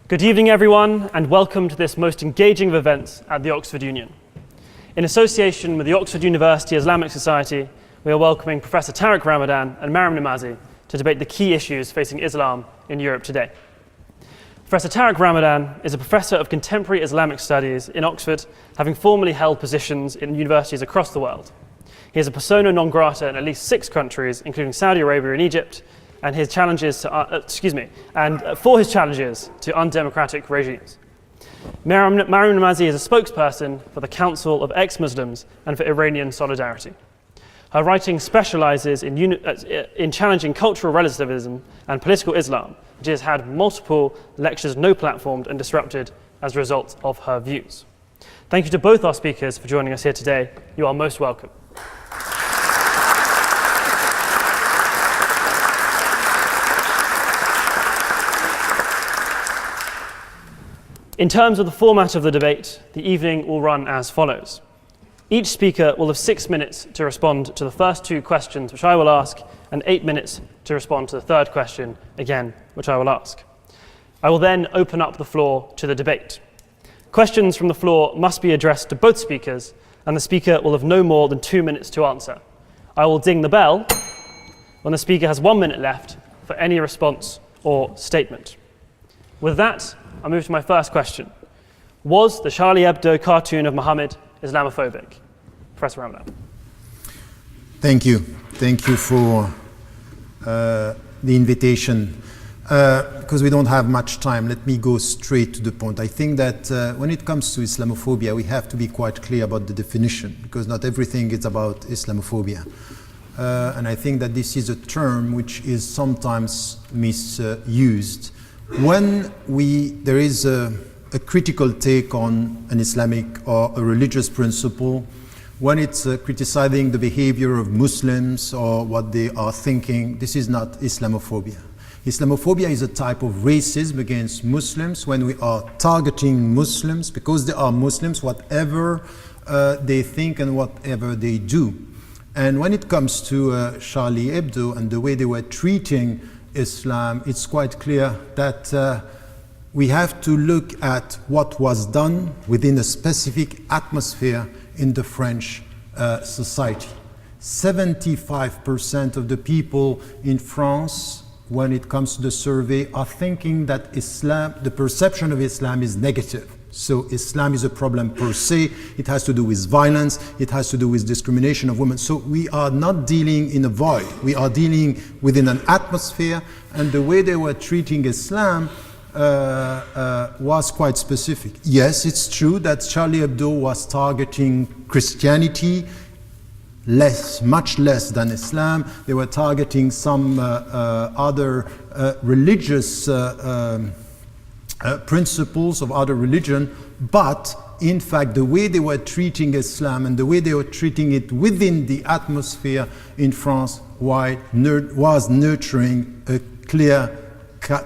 Good evening, everyone, and welcome to this most engaging of events at the Oxford Union. In association with the Oxford University Islamic Society, we are welcoming Professor Tariq Ramadan and Maryam Namazi to debate the key issues facing Islam in Europe today. Professor Tariq Ramadan is a professor of contemporary Islamic studies in Oxford, having formerly held positions in universities across the world. He is a persona non grata in at least 6 countries, including Saudi Arabia and Egypt, and for his challenges to undemocratic regimes. Maryam Namazi is a spokesperson for the Council of Ex-Muslims and for Iranian Solidarity. Her writing specializes in challenging cultural relativism and political Islam, which has had multiple lectures no-platformed and disrupted as a result of her views. Thank you to both our speakers for joining us here today. You are most welcome. In terms of the format of the debate, the evening will run as follows. Each speaker will have 6 minutes to respond to the first 2 questions, which I will ask, and 8 minutes to respond to the third question, again, which I will ask. I will then open up the floor to the debate. Questions from the floor must be addressed to both speakers, and the speaker will have no more than 2 minutes to answer. I will ding the bell when the speaker has 1 minute left for any response or statement. With that, I'll move to my first question. Was the Charlie Hebdo cartoon of Muhammad Islamophobic? Professor Ramadan. Thank you. Thank you for the invitation. Because we don't have much time, let me go straight to the point. I think that when it comes to Islamophobia, we have to be quite clear about the definition, because not everything is about Islamophobia. And I think that this is a term which is sometimes misused. When there is a critical take on an Islamic or a religious principle, when it's criticizing the behavior of Muslims or what they are thinking, this is not Islamophobia. Islamophobia is a type of racism against Muslims when we are targeting Muslims because they are Muslims, whatever they think and whatever they do. And when it comes to Charlie Hebdo and the way they were treating Islam, it's quite clear that we have to look at what was done within a specific atmosphere in the French society. 75% of the people in France, when it comes to the survey, are thinking that the perception of Islam is negative. So Islam is a problem per se. It has to do with violence. It has to do with discrimination of women. So we are not dealing in a void. We are dealing within an atmosphere, and the way they were treating Islam was quite specific. Yes, it's true that Charlie Hebdo was targeting Christianity, much less than Islam. They were targeting some other religious principles of other religion, but in fact the way they were treating Islam and the way they were treating it within the atmosphere in France was nurturing a clear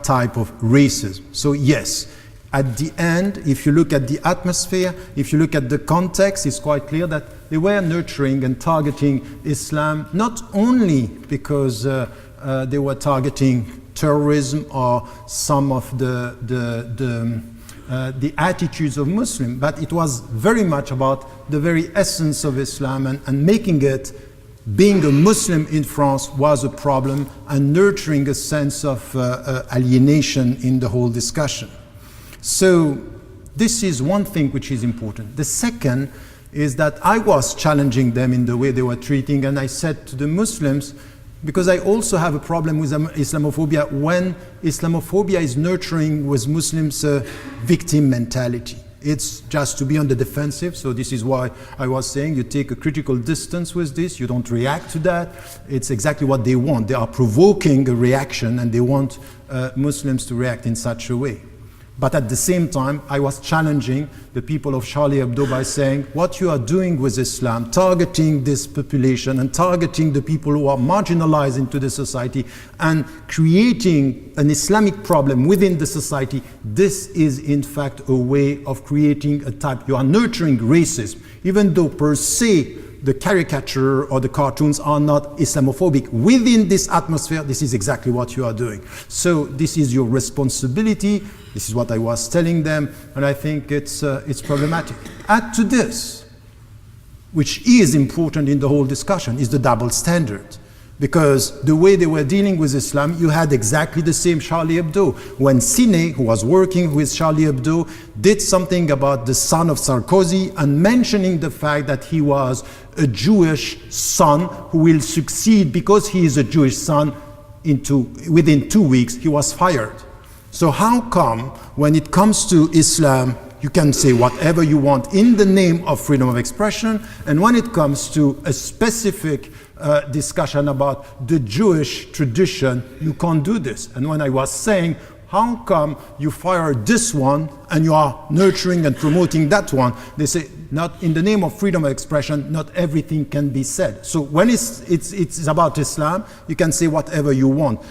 type of racism. So yes, at the end, if you look at the atmosphere, if you look at the context, it's quite clear that they were nurturing and targeting Islam, not only because they were targeting terrorism or some of the attitudes of Muslims, but it was very much about the very essence of Islam and making it, being a Muslim in France was a problem and nurturing a sense of alienation in the whole discussion. So this is one thing which is important. The second is that I was challenging them in the way they were treating, and I said to the Muslims, because I also have a problem with Islamophobia when Islamophobia is nurturing with Muslims a victim mentality. It's just to be on the defensive, so this is why I was saying you take a critical distance with this, you don't react to that. It's exactly what they want. They are provoking a reaction and they want Muslims to react in such a way. But at the same time, I was challenging the people of Charlie Hebdo by saying, what you are doing with Islam, targeting this population and targeting the people who are marginalized into the society and creating an Islamic problem within the society, this is in fact a way of creating a type, you are nurturing racism, even though per se the caricature or the cartoons are not Islamophobic. Within this atmosphere, this is exactly what you are doing. So this is your responsibility. This is what I was telling them, and I think it's problematic. Add to this, which is important in the whole discussion, is the double standard. Because the way they were dealing with Islam, you had exactly the same Charlie Hebdo. When Sine, who was working with Charlie Hebdo, did something about the son of Sarkozy and mentioning the fact that he was a Jewish son who will succeed because he is a Jewish son, within 2 weeks he was fired. So how come when it comes to Islam, you can say whatever you want in the name of freedom of expression, and when it comes to a specific discussion about the Jewish tradition, you can't do this? And when I was saying, how come you fire this one and you are nurturing and promoting that one? They say, not in the name of freedom of expression, not everything can be said. So when it's about Islam, you can say whatever you want.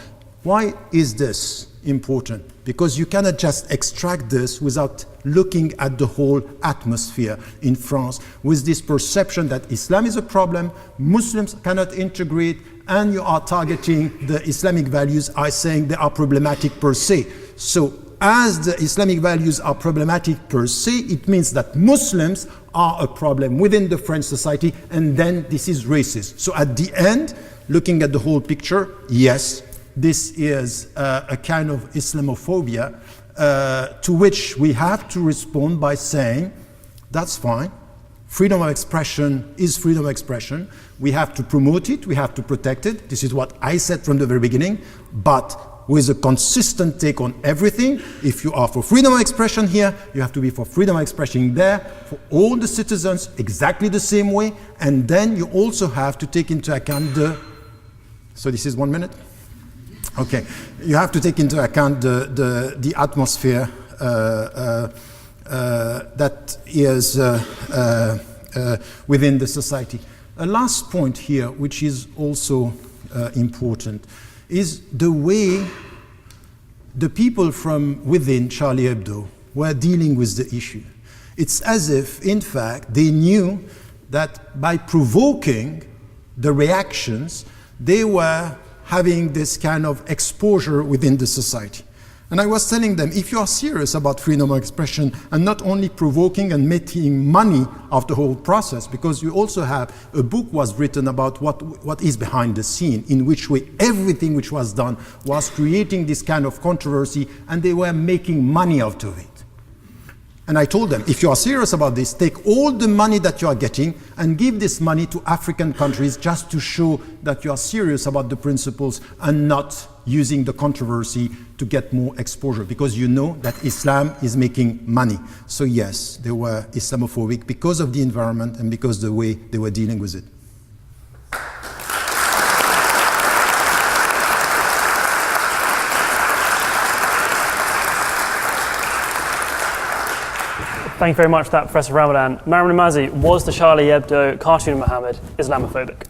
Why is this important? Because you cannot just extract this without looking at the whole atmosphere in France with this perception that Islam is a problem, Muslims cannot integrate, and you are targeting the Islamic values are saying they are problematic per se. So as the Islamic values are problematic per se, it means that Muslims are a problem within the French society, and then this is racist. So at the end, looking at the whole picture, yes, this is a kind of Islamophobia to which we have to respond by saying, that's fine. Freedom of expression is freedom of expression. We have to promote it, we have to protect it. This is what I said from the very beginning, but with a consistent take on everything. If you are for freedom of expression here, you have to be for freedom of expression there, for all the citizens exactly the same way, and then you also have to take into account so this is 1 minute? Okay, you have to take into account the atmosphere that is within the society. A last point here, which is also important, is the way the people from within Charlie Hebdo were dealing with the issue. It's as if, in fact, they knew that by provoking the reactions, they were having this kind of exposure within the society. And I was telling them, if you are serious about freedom of expression and not only provoking and making money of the whole process, because you also have a book was written about what is behind the scene, in which way everything which was done was creating this kind of controversy, and they were making money out of it. And I told them, if you are serious about this, take all the money that you are getting and give this money to African countries just to show that you are serious about the principles and not using the controversy to get more exposure, because you know that Islam is making money. So yes, they were Islamophobic because of the environment and because of the way they were dealing with it. Thank you very much for that, Professor Ramadan. Mariam Namazie, was the Charlie Hebdo cartoon Muhammad Islamophobic?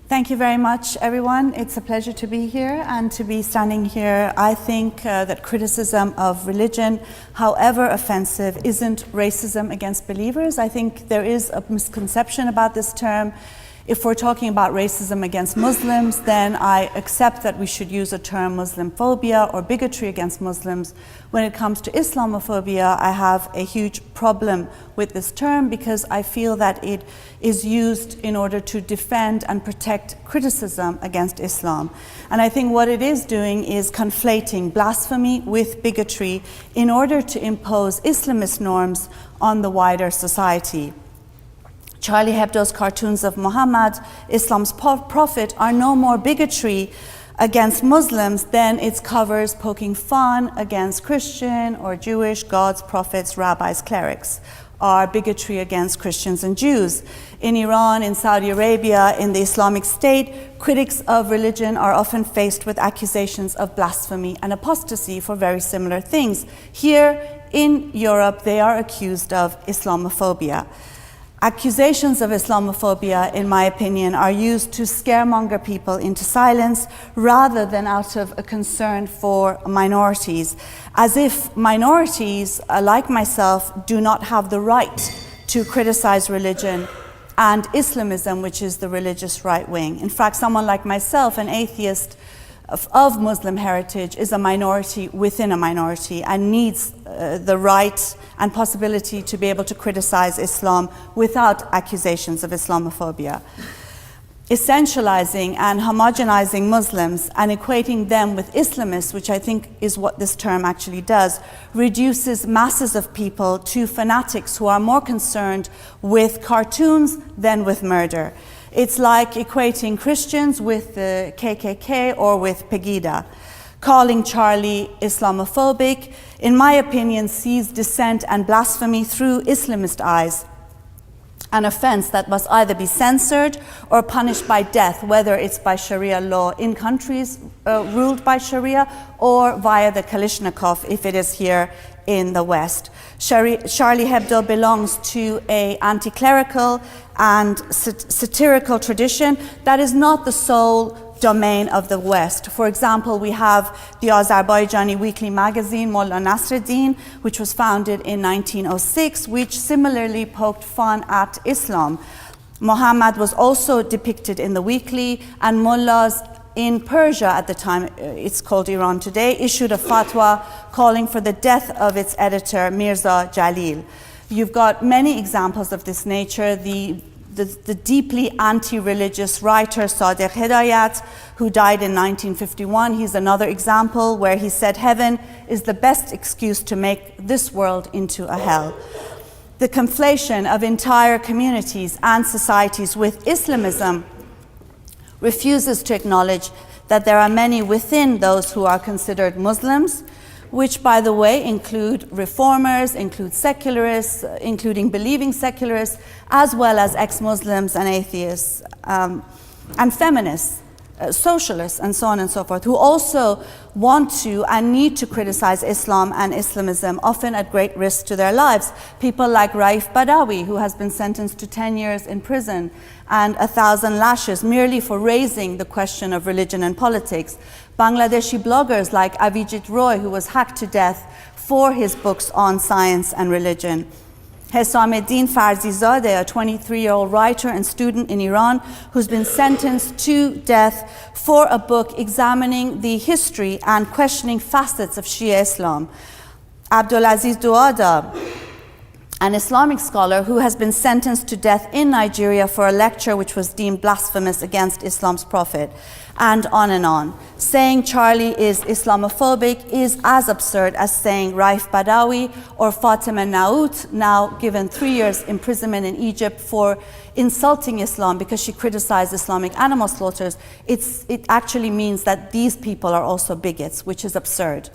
Thank you very much, everyone. It's a pleasure to be here and to be standing here. I think that criticism of religion, however offensive, isn't racism against believers. I think there is a misconception about this term. If we're talking about racism against Muslims, then I accept that we should use a term Muslim phobia or bigotry against Muslims. When it comes to Islamophobia, I have a huge problem with this term because I feel that it is used in order to defend and protect criticism against Islam. And I think what it is doing is conflating blasphemy with bigotry in order to impose Islamist norms on the wider society. Charlie Hebdo's cartoons of Muhammad, Islam's prophet, are no more bigotry against Muslims than its covers poking fun against Christian or Jewish gods, prophets, rabbis, clerics are bigotry against Christians and Jews. In Iran, in Saudi Arabia, in the Islamic State, critics of religion are often faced with accusations of blasphemy and apostasy for very similar things. Here in Europe, they are accused of Islamophobia. Accusations of Islamophobia, in my opinion, are used to scaremonger people into silence rather than out of a concern for minorities, as if minorities, like myself, do not have the right to criticize religion and Islamism, which is the religious right wing. In fact, someone like myself, an atheist of Muslim heritage, is a minority within a minority and needs the right and possibility to be able to criticize Islam without accusations of Islamophobia. Essentializing and homogenizing Muslims and equating them with Islamists, which I think is what this term actually does, reduces masses of people to fanatics who are more concerned with cartoons than with murder. It's like equating Christians with the KKK or with Pegida. Calling Charlie Islamophobic, in my opinion, sees dissent and blasphemy through Islamist eyes, an offense that must either be censored or punished by death, whether it's by Sharia law in countries ruled by Sharia or via the Kalashnikov if it is here in the West. Charlie Hebdo belongs to an anti-clerical and satirical tradition that is not the sole domain of the West. For example, we have the Azerbaijani weekly magazine Mollah Nasreddin, which was founded in 1906, which similarly poked fun at Islam. Muhammad was also depicted in the weekly, and mullahs in Persia at the time, it's called Iran today, issued a fatwa calling for the death of its editor, Mirza Jalil. You've got many examples of this nature. The deeply anti-religious writer Sadiq Hidayat, who died in 1951, he's another example where he said heaven is the best excuse to make this world into a hell. The conflation of entire communities and societies with Islamism refuses to acknowledge that there are many within those who are considered Muslims, which, by the way, include reformers, include secularists, including believing secularists, as well as ex-Muslims and atheists, and feminists, socialists, and so on and so forth, who also want to and need to criticize Islam and Islamism, often at great risk to their lives. People like Raif Badawi, who has been sentenced to 10 years in prison and 1,000 lashes merely for raising the question of religion and politics. Bangladeshi bloggers like Avijit Roy, who was hacked to death for his books on science and religion. Hesameddin Farzizadeh, a 23-year-old writer and student in Iran, who's been sentenced to death for a book examining the history and questioning facets of Shia Islam. Abdulaziz Douada, an Islamic scholar who has been sentenced to death in Nigeria for a lecture which was deemed blasphemous against Islam's prophet, and on and on. Saying Charlie is Islamophobic is as absurd as saying Raif Badawi or Fatima Naout, now given 3 years imprisonment in Egypt for insulting Islam because she criticized Islamic animal slaughters. It actually means that these people are also bigots, which is absurd.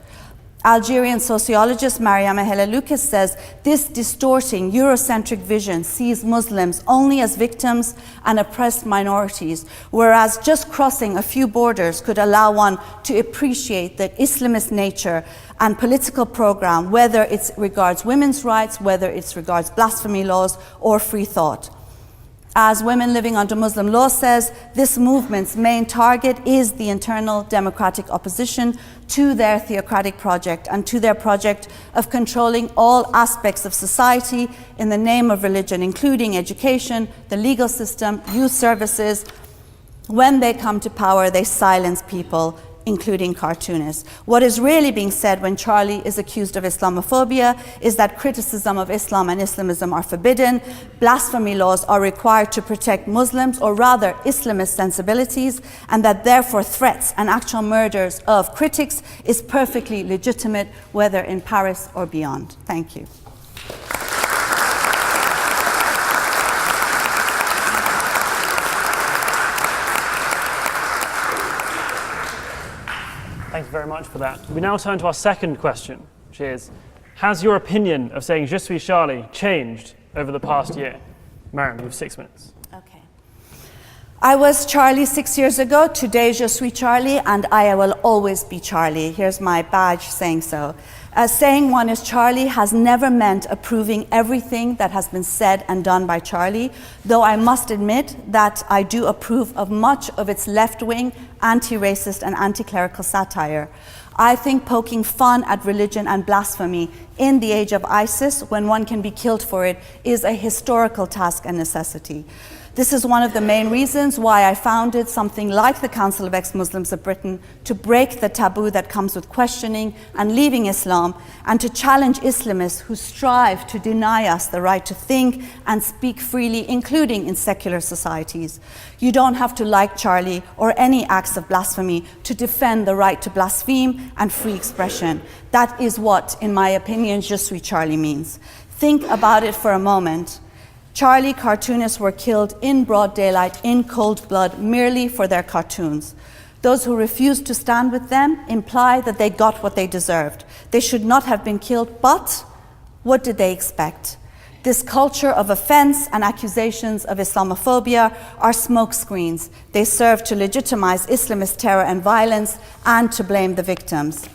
Algerian sociologist Mariama Helaloukas says this distorting Eurocentric vision sees Muslims only as victims and oppressed minorities, whereas just crossing a few borders could allow one to appreciate the Islamist nature and political program, whether it regards women's rights, whether it regards blasphemy laws or free thought. As Women Living Under Muslim Law says, this movement's main target is the internal democratic opposition to their theocratic project and to their project of controlling all aspects of society in the name of religion, including education, the legal system, youth services. When they come to power, they silence people, including cartoonists. What is really being said when Charlie is accused of Islamophobia is that criticism of Islam and Islamism are forbidden, blasphemy laws are required to protect Muslims, or rather Islamist sensibilities, and that therefore threats and actual murders of critics is perfectly legitimate, whether in Paris or beyond. Thank you. Thank you very much for that. We now turn to our second question, which is, has your opinion of saying Je suis Charlie changed over the past year? Mariam, you have 6 minutes. Okay. I was Charlie 6 years ago. Today, Je suis Charlie, and I will always be Charlie. Here's my badge saying so. Saying one is Charlie has never meant approving everything that has been said and done by Charlie, though I must admit that I do approve of much of its left-wing, anti-racist and anti-clerical satire. I think poking fun at religion and blasphemy in the age of ISIS, when one can be killed for it, is a historical task and necessity. This is one of the main reasons why I founded something like the Council of Ex-Muslims of Britain, to break the taboo that comes with questioning and leaving Islam, and to challenge Islamists who strive to deny us the right to think and speak freely, including in secular societies. You don't have to like Charlie or any acts of blasphemy to defend the right to blaspheme and free expression. That is what, in my opinion, Je suis Charlie means. Think about it for a moment. Charlie cartoonists were killed in broad daylight, in cold blood, merely for their cartoons. Those who refused to stand with them imply that they got what they deserved. They should not have been killed, but what did they expect? This culture of offense and accusations of Islamophobia are smokescreens. They serve to legitimize Islamist terror and violence and to blame the victims.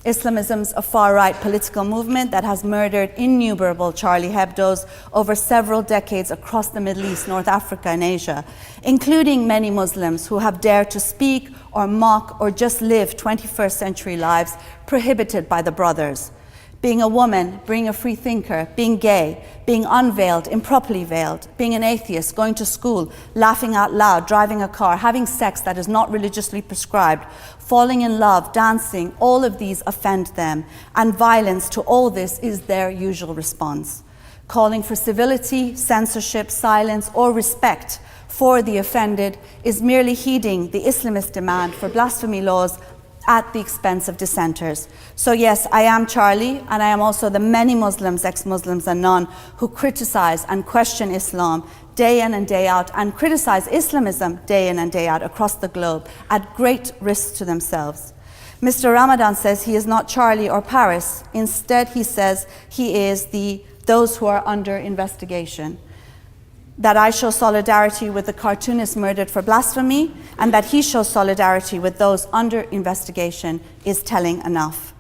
Islamism's a far-right political movement that has murdered innumerable Charlie Hebdos over several decades across the Middle East, North Africa, and Asia, including many Muslims who have dared to speak or mock or just live 21st century lives prohibited by the brothers. Being a woman, being a free thinker, being gay, being unveiled, improperly veiled, being an atheist, going to school, laughing out loud, driving a car, having sex that is not religiously prescribed, falling in love, dancing, all of these offend them, and violence to all this is their usual response. Calling for civility, censorship, silence, or respect for the offended is merely heeding the Islamist demand for blasphemy laws at the expense of dissenters. So yes, I am Charlie, and I am also the many Muslims, ex-Muslims and none, who criticize and question Islam day in and day out, and criticize Islamism day in and day out across the globe at great risk to themselves. Mr. Ramadan says he is not Charlie or Paris. Instead, he says he is those who are under investigation. That I show solidarity with the cartoonist murdered for blasphemy, and that he shows solidarity with those under investigation is telling enough.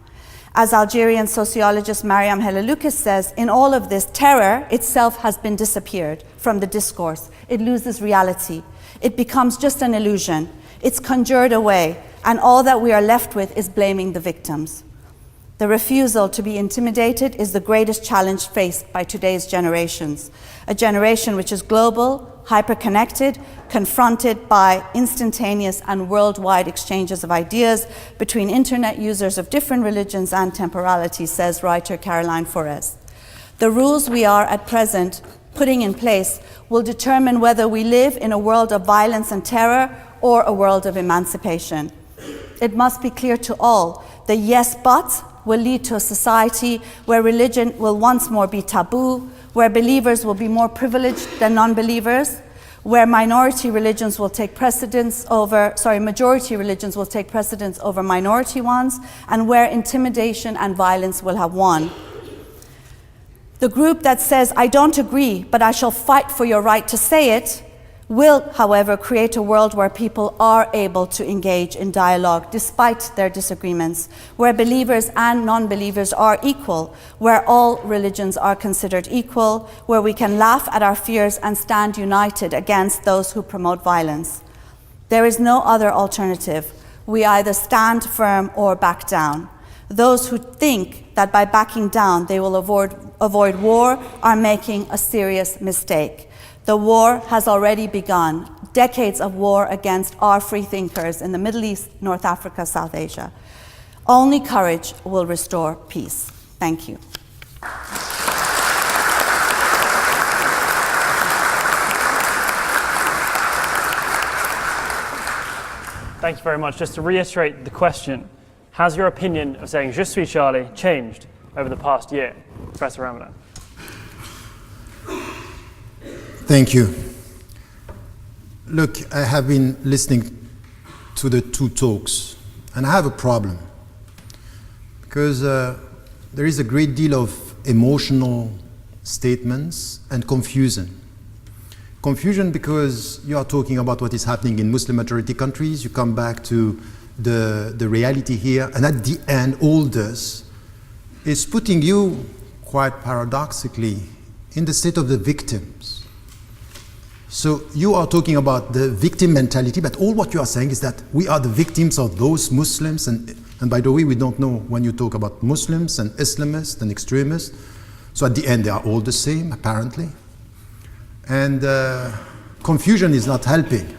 As Algerian sociologist Mariam Helaloukas says, in all of this, terror itself has been disappeared from the discourse. It loses reality. It becomes just an illusion. It's conjured away, and all that we are left with is blaming the victims. The refusal to be intimidated is the greatest challenge faced by today's generations, a generation which is global, hyper-connected, confronted by instantaneous and worldwide exchanges of ideas between internet users of different religions and temporalities, says writer Caroline Forrest. The rules we are at present putting in place will determine whether we live in a world of violence and terror or a world of emancipation. It must be clear to all the yes but will lead to a society where religion will once more be taboo, where believers will be more privileged than non-believers, where majority religions will take precedence over minority ones, and where intimidation and violence will have won. The group that says, I don't agree, but I shall fight for your right to say it, will, however, create a world where people are able to engage in dialogue despite their disagreements, where believers and non-believers are equal, where all religions are considered equal, where we can laugh at our fears and stand united against those who promote violence. There is no other alternative. We either stand firm or back down. Those who think that by backing down they will avoid war are making a serious mistake. The war has already begun, decades of war against our free thinkers in the Middle East, North Africa, South Asia. Only courage will restore peace. Thank you. Thank you very much. Just to reiterate the question, has your opinion of saying Je suis Charlie changed over the past year, Professor Ramadan? Thank you. Look, I have been listening to the two talks, and I have a problem, because there is a great deal of emotional statements and confusion. Confusion because you are talking about what is happening in Muslim majority countries, you come back to the reality here, and at the end, all this is putting you, quite paradoxically, in the state of the victims. So you are talking about the victim mentality, but all what you are saying is that we are the victims of those Muslims and And by the way, we don't know when you talk about Muslims and Islamists and extremists. So at the end, they are all the same, apparently. And confusion is not helping.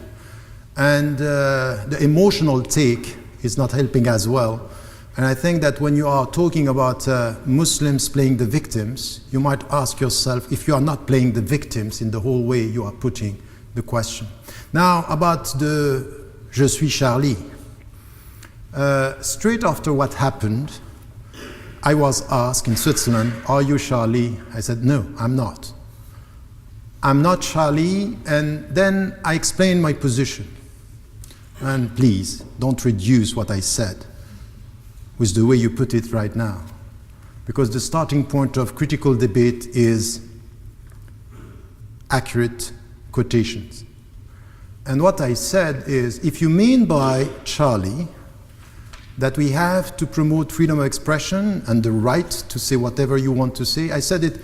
And the emotional take is not helping as well. And I think that when you are talking about Muslims playing the victims, you might ask yourself if you are not playing the victims in the whole way you are putting the question. Now, about the Je suis Charlie. Straight after what happened, I was asked in Switzerland, are you Charlie? I said, no, I'm not. I'm not Charlie, and then I explained my position. And please, don't reduce what I said with the way you put it right now. Because the starting point of critical debate is accurate quotations. And what I said is, if you mean by Charlie that we have to promote freedom of expression and the right to say whatever you want to say, I said it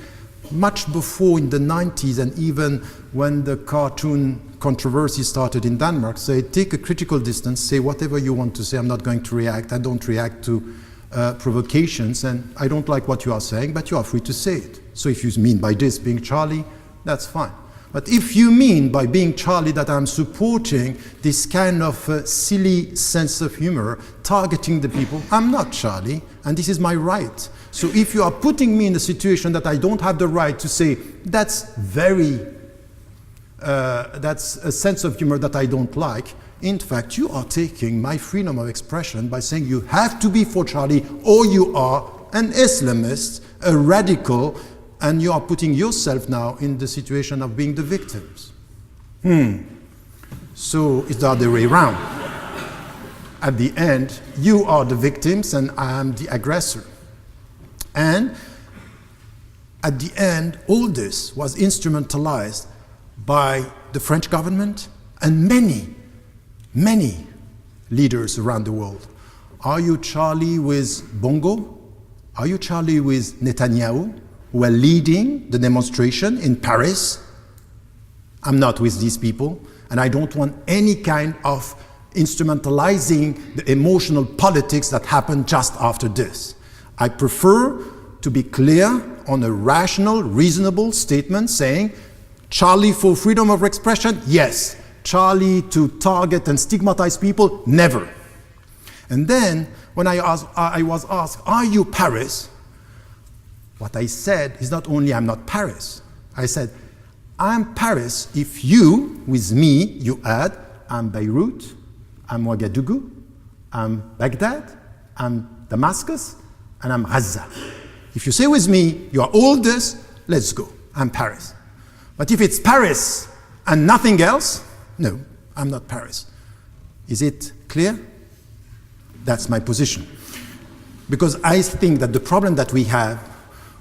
much before in the 90s and even when the cartoon controversy started in Denmark. Say, take a critical distance, say whatever you want to say, I'm not going to react, I don't react to provocations, and I don't like what you are saying, but you are free to say it. So if you mean by this being Charlie, that's fine. But if you mean by being Charlie that I'm supporting this kind of silly sense of humor, targeting the people, I'm not Charlie, and this is my right. So if you are putting me in a situation that I don't have the right to say, that's a sense of humor that I don't like, in fact, you are taking my freedom of expression by saying you have to be for Charlie, or you are an Islamist, a radical, and you are putting yourself now in the situation of being the victims. So it's the other way around. At the end, you are the victims and I am the aggressor. And at the end, all this was instrumentalized by the French government and many, many leaders around the world. Are you Charlie with Bongo? Are you Charlie with Netanyahu, who are leading the demonstration in Paris? I'm not with these people, and I don't want any kind of instrumentalizing the emotional politics that happened just after this. I prefer to be clear on a rational, reasonable statement saying, Charlie for freedom of expression, yes. Charlie to target and stigmatize people, never. And then, when I was asked, are you Paris? What I said is not only I'm not Paris. I said, I'm Paris if you, with me, you add, I'm Beirut, I'm Ouagadougou, I'm Baghdad, I'm Damascus, and I'm Gaza. If you say with me, you are all this, let's go, I'm Paris. But if it's Paris and nothing else, no, I'm not Paris. Is it clear? That's my position. Because I think that the problem that we have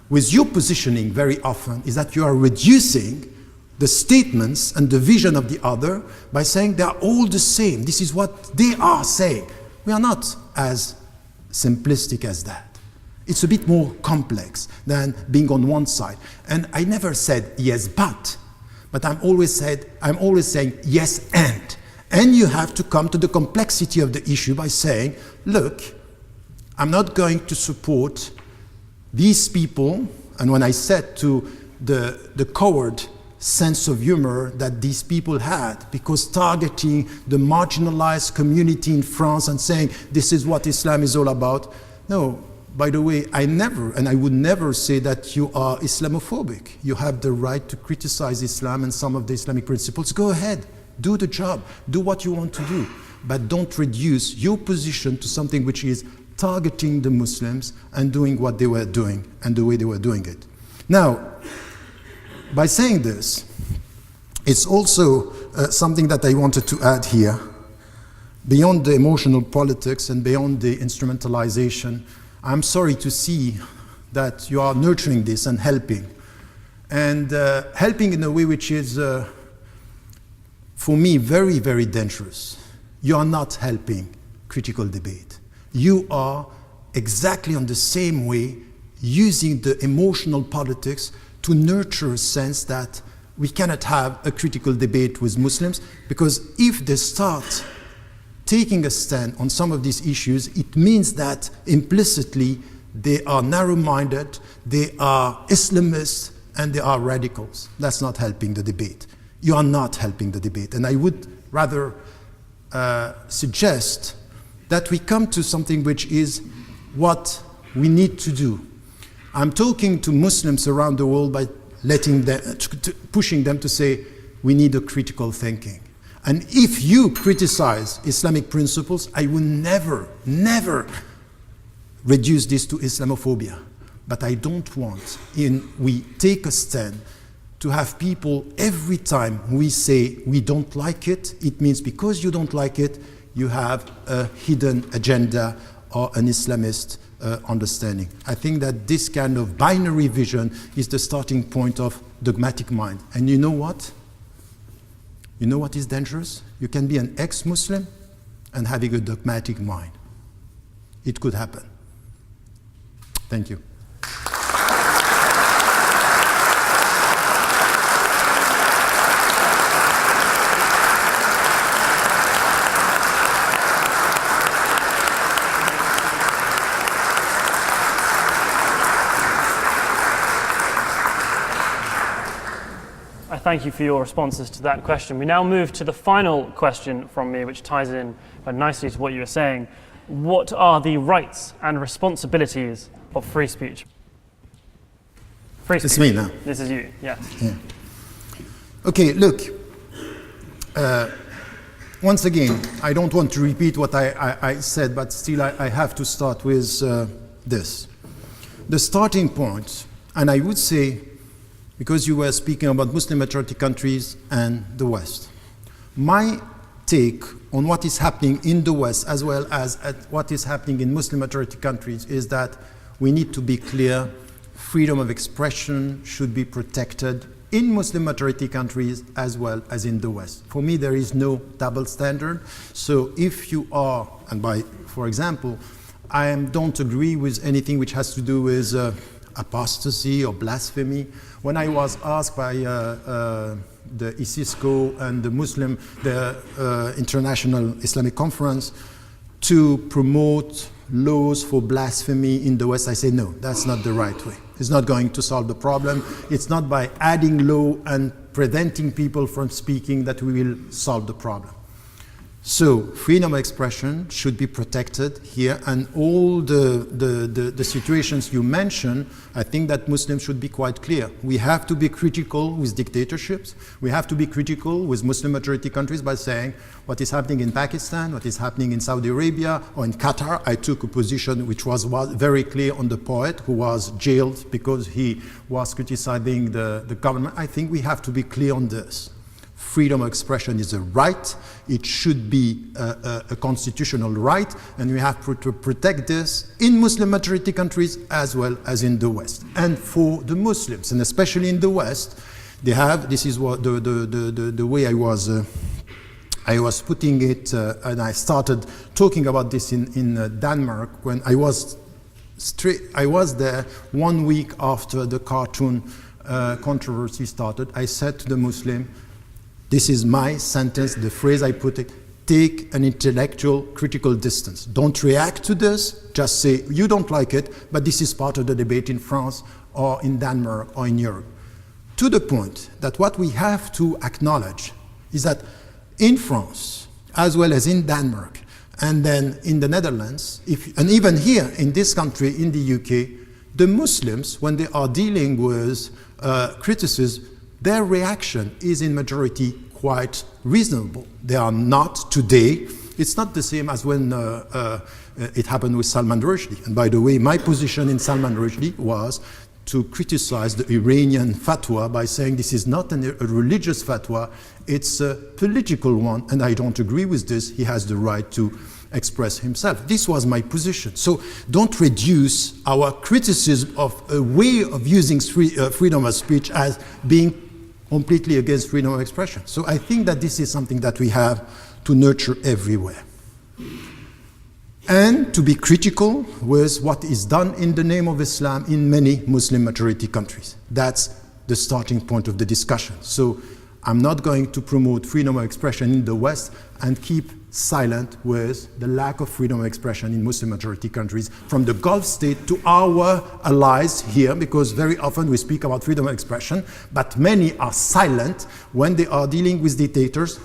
with your positioning very often is that you are reducing the statements and the vision of the other by saying they are all the same. This is what they are saying. We are not as simplistic as that. It's a bit more complex than being on one side. And I never said yes, but I'm always saying yes, and. And you have to come to the complexity of the issue by saying, look, I'm not going to support these people, and when I said to the coward sense of humor that these people had, because targeting the marginalized community in France and saying this is what Islam is all about. No, by the way, I never, and I would never say that you are Islamophobic. You have the right to criticize Islam and some of the Islamic principles. Go ahead, do the job, do what you want to do, but don't reduce your position to something which is targeting the Muslims and doing what they were doing and the way they were doing it. Now, by saying this, it's also something that I wanted to add here. Beyond the emotional politics and beyond the instrumentalization, I'm sorry to see that you are nurturing this and helping. And helping in a way which is, for me, very, very dangerous. You are not helping critical debate. You are exactly on the same way using the emotional politics to nurture a sense that we cannot have a critical debate with Muslims, because if they start taking a stand on some of these issues, it means that implicitly they are narrow-minded, they are Islamists, and they are radicals. That's not helping the debate. You are not helping the debate. And I would rather suggest that we come to something which is what we need to do. I'm talking to Muslims around the world by letting them, pushing them to say, we need a critical thinking. And if you criticize Islamic principles, I will never, never reduce this to Islamophobia. But I don't want, we take a stand, to have people, every time we say we don't like it, it means because you don't like it, you have a hidden agenda or an Islamist understanding. I think that this kind of binary vision is the starting point of dogmatic mind. And you know what? You know what is dangerous? You can be an ex-Muslim and having a dogmatic mind. It could happen. Thank you. Thank you for your responses to that question. We now move to the final question from me, which ties in nicely to what you were saying. What are the rights and responsibilities of free speech? Free speech. It's me now. This is you, yes. Yeah. Okay, look. Once again, I don't want to repeat what I said, but still I have to start with this. The starting point, and I would say, because you were speaking about Muslim majority countries and the West. My take on what is happening in the West as well as at what is happening in Muslim majority countries is that we need to be clear. Freedom of expression should be protected in Muslim majority countries as well as in the West. For me, there is no double standard. So if you are, and by, for example, I don't agree with anything which has to do with apostasy or blasphemy. When I was asked by the ISISCO and the International Islamic Conference to promote laws for blasphemy in the West, I say no, that's not the right way. It's not going to solve the problem. It's not by adding law and preventing people from speaking that we will solve the problem. So freedom of expression should be protected here, and all the situations you mentioned, I think that Muslims should be quite clear. We have to be critical with dictatorships. We have to be critical with Muslim majority countries by saying what is happening in Pakistan, what is happening in Saudi Arabia or in Qatar. I took a position which was very clear on the poet who was jailed because he was criticizing the government. I think we have to be clear on this. Freedom of expression is a right. It should be a constitutional right, and we have to protect this in Muslim majority countries as well as in the West. And for the Muslims, and especially in the West, they have, this is what the way I was putting it, and I started talking about this in Denmark when I was there 1 week after the cartoon controversy started. I said to the Muslim, this is my sentence, the phrase I put it, take an intellectual critical distance. Don't react to this, just say you don't like it, but this is part of the debate in France or in Denmark or in Europe. To the point that what we have to acknowledge is that in France, as well as in Denmark, and then in the Netherlands, and even here in this country, in the UK, the Muslims, when they are dealing with criticism, their reaction is in majority quite reasonable. They are not today. It's not the same as when it happened with Salman Rushdie. And by the way, my position in Salman Rushdie was to criticize the Iranian fatwa by saying this is not a religious fatwa, it's a political one, and I don't agree with this. He has the right to express himself. This was my position. So don't reduce our criticism of a way of using freedom of speech as being completely against freedom of expression. So I think that this is something that we have to nurture everywhere. And to be critical with what is done in the name of Islam in many Muslim majority countries. That's the starting point of the discussion. So I'm not going to promote freedom of expression in the West and keep silent with the lack of freedom of expression in Muslim majority countries, from the Gulf state to our allies here, because very often we speak about freedom of expression, but many are silent when they are dealing with dictators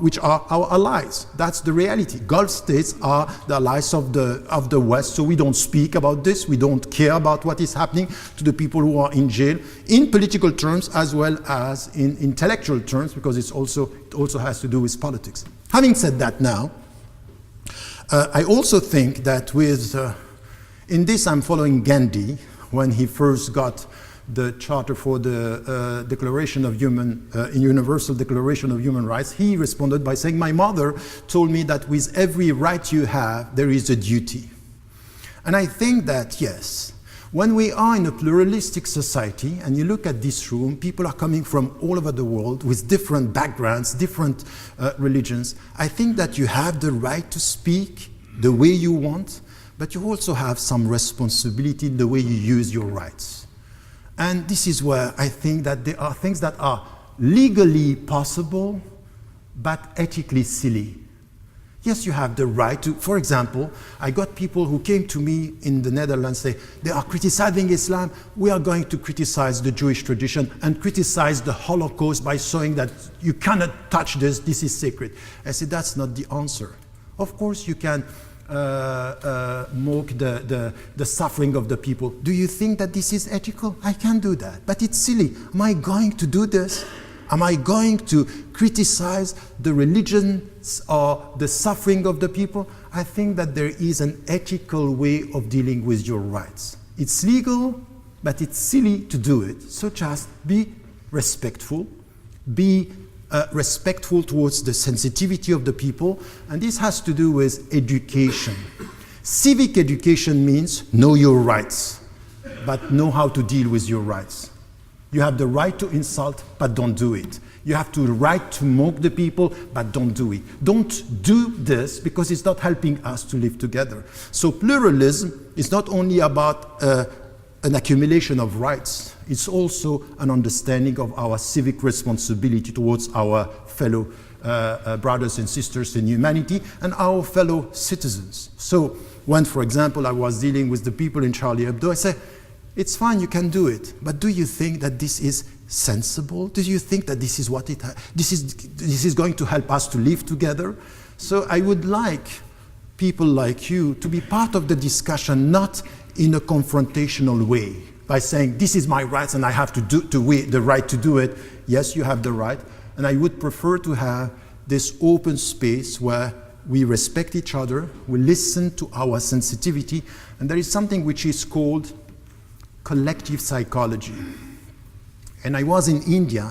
which are our allies. That's the reality. Gulf states are the allies of the West, so we don't speak about this, we don't care about what is happening to the people who are in jail, in political terms as well as in intellectual terms, because it also has to do with politics. Having said that now, I also think that in this I'm following Gandhi when he first got the Charter for the Universal Declaration of Human Rights. He responded by saying, my mother told me that with every right you have, there is a duty. And I think that, yes, when we are in a pluralistic society, and you look at this room, people are coming from all over the world with different backgrounds, different religions. I think that you have the right to speak the way you want, but you also have some responsibility in the way you use your rights. And this is where I think that there are things that are legally possible, but ethically silly. Yes, you have the right to, for example, I got people who came to me in the Netherlands say, they are criticizing Islam, we are going to criticize the Jewish tradition and criticize the Holocaust by showing that you cannot touch this is sacred. I said, that's not the answer. Of course you can mock the suffering of the people. Do you think that this is ethical? I can't do that, but it's silly. Am I going to do this? Am I going to criticize the religions or the suffering of the people? I think that there is an ethical way of dealing with your rights. It's legal, but it's silly to do it. So just be respectful, be respectful towards the sensitivity of the people, and this has to do with education. Civic education means know your rights, but know how to deal with your rights. You have the right to insult, but don't do it. You have the right to mock the people, but don't do it. Don't do this because it's not helping us to live together. So pluralism is not only about an accumulation of rights, it's also an understanding of our civic responsibility towards our fellow brothers and sisters in humanity and our fellow citizens. So when, for example, I was dealing with the people in Charlie Hebdo, I said, it's fine, you can do it, but do you think that this is sensible? Do you think that this is this is going to help us to live together? So I would like people like you to be part of the discussion, not in a confrontational way, by saying, this is my rights and I have the right to do it. Yes, you have the right, and I would prefer to have this open space where we respect each other, we listen to our sensitivity, and there is something which is called collective psychology. And I was in India.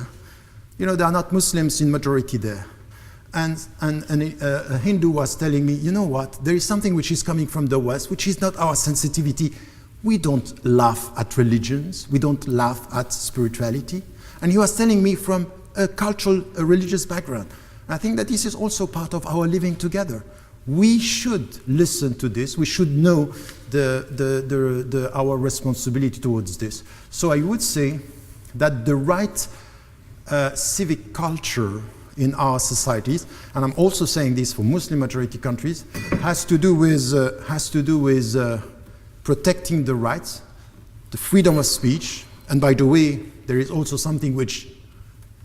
You know, there are not Muslims in majority there. And a Hindu was telling me, you know what, there is something which is coming from the West, which is not our sensitivity. We don't laugh at religions. We don't laugh at spirituality. And he was telling me from a religious background. I think that this is also part of our living together. We should listen to this. We should know our responsibility towards this. So I would say that the right civic culture in our societies, and I'm also saying this for Muslim majority countries, has to do with protecting the rights, the freedom of speech. And by the way, there is also something which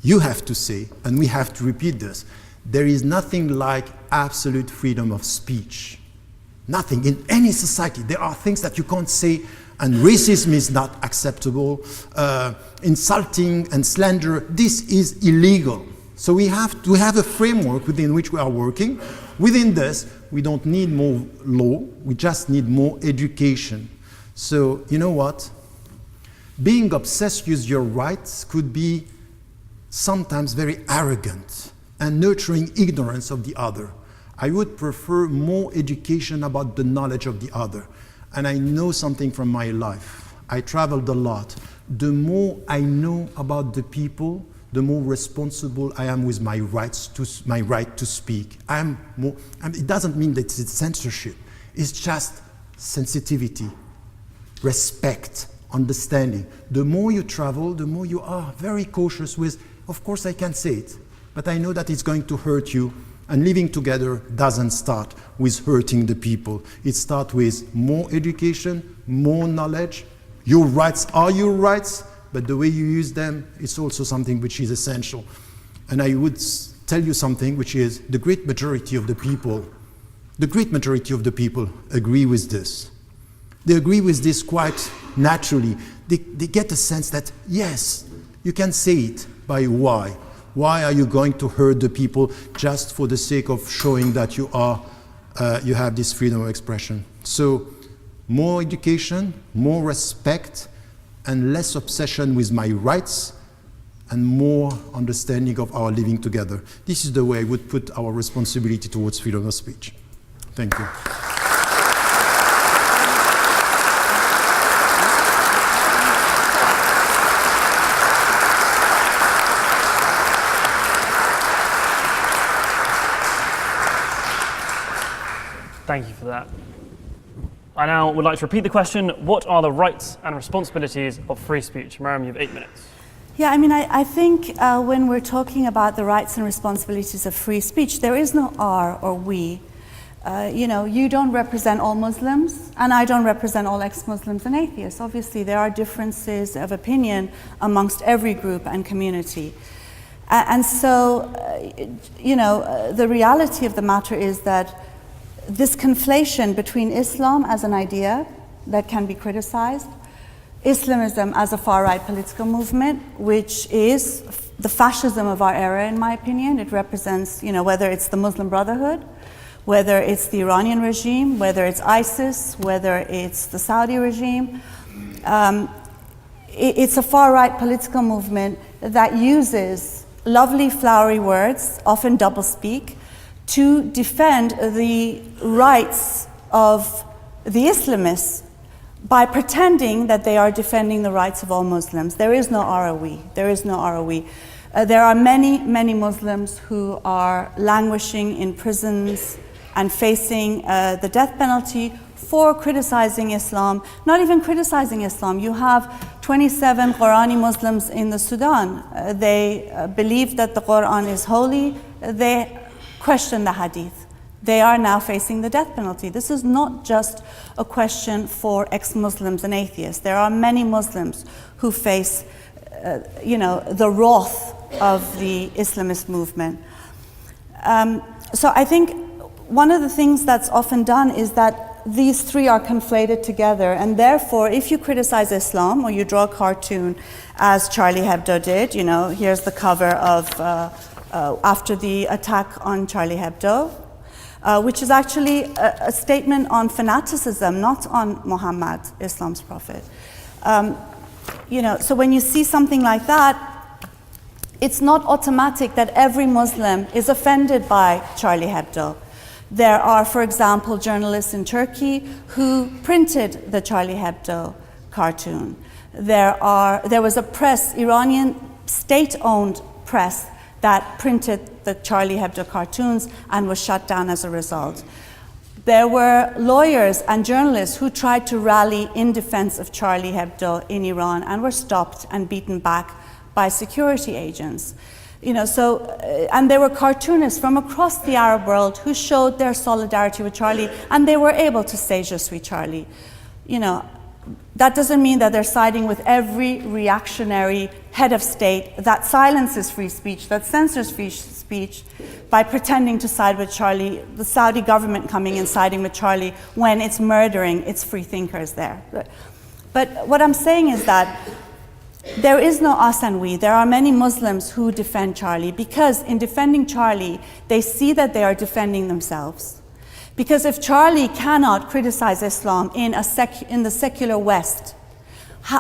you have to say, and we have to repeat this. There is nothing like absolute freedom of speech. Nothing in any society. There are things that you can't say, and racism is not acceptable. Insulting and slander, this is illegal. So we have to have a framework within which we are working. Within this, we don't need more law, we just need more education. So, you know what? Being obsessed with your rights could be sometimes very arrogant and nurturing ignorance of the other. I would prefer more education about the knowledge of the other. And I know something from my life. I traveled a lot. The more I know about the people, the more responsible I am with my right to speak. It doesn't mean that it's censorship. It's just sensitivity, respect, understanding. The more you travel, the more you are very cautious with, of course I can say it, but I know that it's going to hurt you And living together doesn't start with hurting the people. It starts with more education, more knowledge. Your rights are your rights, but the way you use them is also something which is essential. And I would tell you something, which is the great majority of the people agree with this. They agree with this quite naturally. They get a sense that, yes, you can say it, by why. Why are you going to hurt the people just for the sake of showing that you have this freedom of expression? So more education, more respect, and less obsession with my rights, and more understanding of our living together. This is the way I would put our responsibility towards freedom of speech. Thank you. Thank you for that. I now would like to repeat the question. What are the rights and responsibilities of free speech? Mariam, you have 8 minutes. Yeah, I mean, I think when we're talking about the rights and responsibilities of free speech, there is no R or we. You don't represent all Muslims, and I don't represent all ex-Muslims and atheists. Obviously, there are differences of opinion amongst every group and community. And so, the reality of the matter is that this conflation between Islam as an idea that can be criticized, Islamism as a far-right political movement, which is the fascism of our era, in my opinion. It represents, whether it's the Muslim Brotherhood, whether it's the Iranian regime, whether it's ISIS, whether it's the Saudi regime. It's a far-right political movement that uses lovely, flowery words, often doublespeak, to defend the rights of the Islamists by pretending that they are defending the rights of all Muslims. There is no ROE. There is no ROE. There are many, many Muslims who are languishing in prisons and facing the death penalty for criticizing Islam, not even criticizing Islam. You have 27 Qurani Muslims in the Sudan. They believe that the Quran is holy. They question the hadith. They are now facing the death penalty. This is not just a question for ex-Muslims and atheists. There are many Muslims who face, the wrath of the Islamist movement. So I think one of the things that's often done is that these three are conflated together, and therefore, if you criticize Islam or you draw a cartoon, as Charlie Hebdo did, here's the cover of after the attack on Charlie Hebdo, which is actually a statement on fanaticism, not on Muhammad, Islam's prophet. So when you see something like that, it's not automatic that every Muslim is offended by Charlie Hebdo. There are, for example, journalists in Turkey who printed the Charlie Hebdo cartoon. There was a Iranian state-owned press that printed the Charlie Hebdo cartoons and was shut down as a result. There were lawyers and journalists who tried to rally in defense of Charlie Hebdo in Iran and were stopped and beaten back by security agents. And there were cartoonists from across the Arab world who showed their solidarity with Charlie, and they were able to say, "Je suis Charlie." That doesn't mean that they're siding with every reactionary head of state that silences free speech, that censors free speech by pretending to side with Charlie, the Saudi government coming and siding with Charlie when it's murdering its free thinkers there. But what I'm saying is that there is no us and we. There are many Muslims who defend Charlie because in defending Charlie, they see that they are defending themselves. Because if Charlie cannot criticize Islam in the secular West,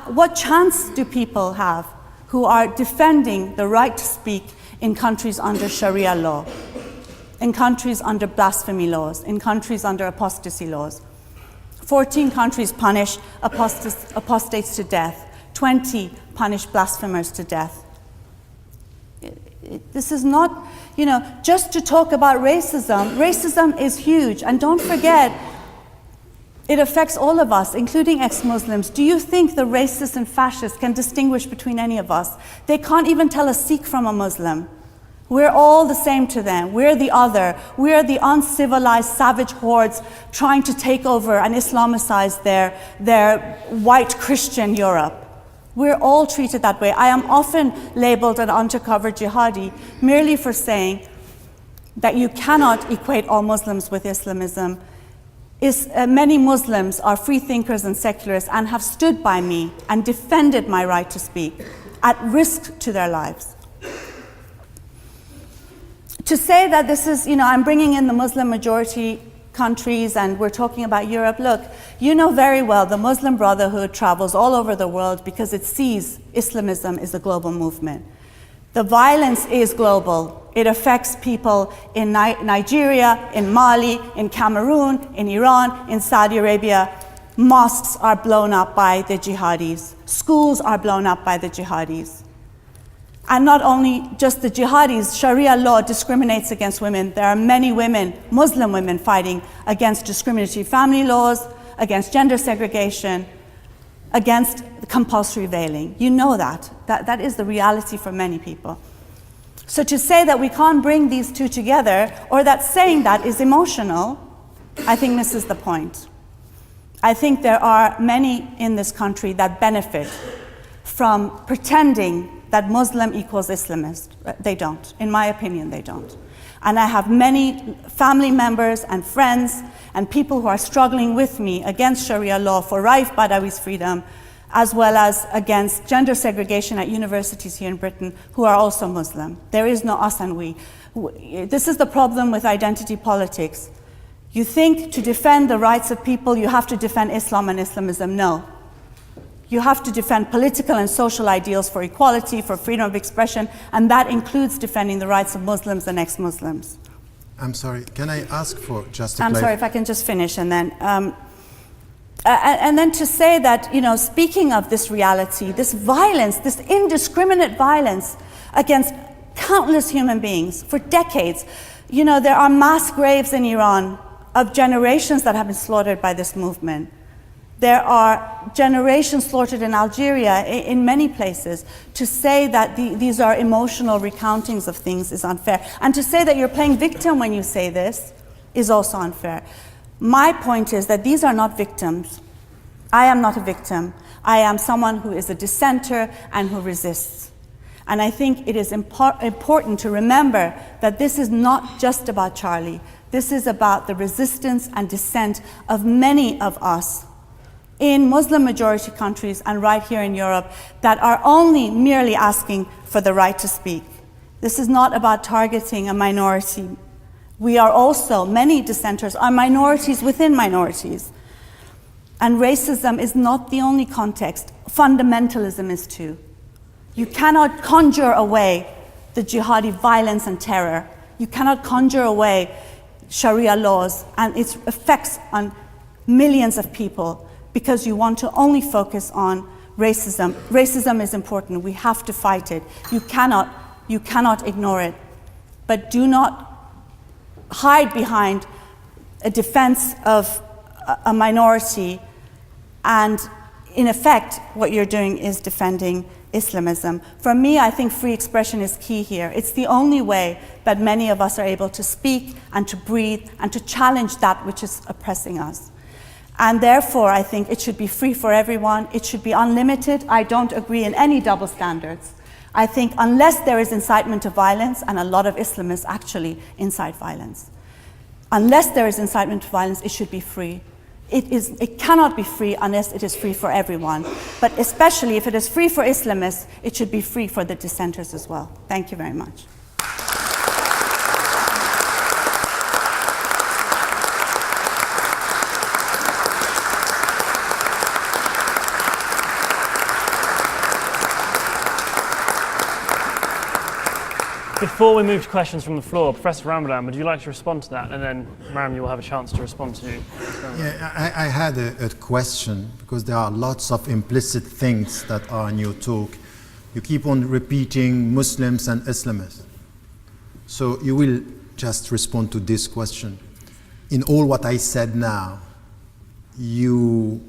what chance do people have who are defending the right to speak in countries under Sharia law, in countries under blasphemy laws, in countries under apostasy laws? 14 countries punish apostates to death. 20 punish blasphemers to death. This is not, just to talk about racism. Racism is huge, and don't forget, it affects all of us, including ex-Muslims. Do you think the racists and fascists can distinguish between any of us? They can't even tell a Sikh from a Muslim. We're all the same to them. We're the other. We're the uncivilized, savage hordes trying to take over and Islamicize their white Christian Europe. We're all treated that way. I am often labeled an undercover jihadi merely for saying that you cannot equate all Muslims with Islamism. Many Muslims are free thinkers and secularists and have stood by me and defended my right to speak at risk to their lives. To say that this is, I'm bringing in the Muslim majority countries and we're talking about Europe. Look, you know very well the Muslim Brotherhood travels all over the world because it sees Islamism is a global movement. The violence is global. It affects people in Nigeria, in Mali, in Cameroon, in Iran, in Saudi Arabia. Mosques are blown up by the jihadis. Schools are blown up by the jihadis. And not only just the jihadis, Sharia law discriminates against women. There are many women, Muslim women, fighting against discriminatory family laws, against gender segregation, against compulsory veiling. You know that. That is the reality for many people. So to say that we can't bring these two together, or that saying that is emotional, I think misses the point. I think there are many in this country that benefit from pretending that Muslim equals Islamist. They don't. In my opinion, they don't. And I have many family members and friends and people who are struggling with me against Sharia law for Raif Badawi's freedom, as well as against gender segregation at universities here in Britain, who are also Muslim. There is no us and we. This is the problem with identity politics. You think to defend the rights of people, you have to defend Islam and Islamism. No. You have to defend political and social ideals for equality, for freedom of expression, and that includes defending the rights of Muslims and ex-Muslims. I'm sorry, can I ask for just a I'm sorry, if I can just finish, and then to say that, speaking of this reality, this violence, this indiscriminate violence against countless human beings for decades, there are mass graves in Iran of generations that have been slaughtered by this movement. There are generations slaughtered in Algeria, in many places. To say that these are emotional recountings of things is unfair. And to say that you're playing victim when you say this is also unfair. My point is that these are not victims. I am not a victim. I am someone who is a dissenter and who resists. And I think it is important to remember that this is not just about Charlie. This is about the resistance and dissent of many of us in Muslim majority countries and right here in Europe that are only merely asking for the right to speak. This is not about targeting a minority. We are also, many dissenters are minorities within minorities. And racism is not the only context. Fundamentalism is too. You cannot conjure away the jihadi violence and terror. You cannot conjure away Sharia laws and its effects on millions of people because you want to only focus on racism. Racism is important. We have to fight it. You cannot ignore it. But do not hide behind a defense of a minority, and in effect, what you're doing is defending Islamism. For me, I think free expression is key here. It's the only way that many of us are able to speak and to breathe and to challenge that which is oppressing us. And therefore, I think it should be free for everyone. It should be unlimited. I don't agree in any double standards. I think unless there is incitement to violence, and a lot of Islamists actually incite violence, unless there is incitement to violence, it should be free. It cannot be free unless it is free for everyone. But especially if it is free for Islamists, it should be free for the dissenters as well. Thank you very much. Before we move to questions from the floor, Professor Ramadan, would you like to respond to that? And then, Mariam, you will have a chance to respond to you. Yeah, I had a question, because there are lots of implicit things that are in your talk. You keep on repeating Muslims and Islamists. So you will just respond to this question. In all what I said now, you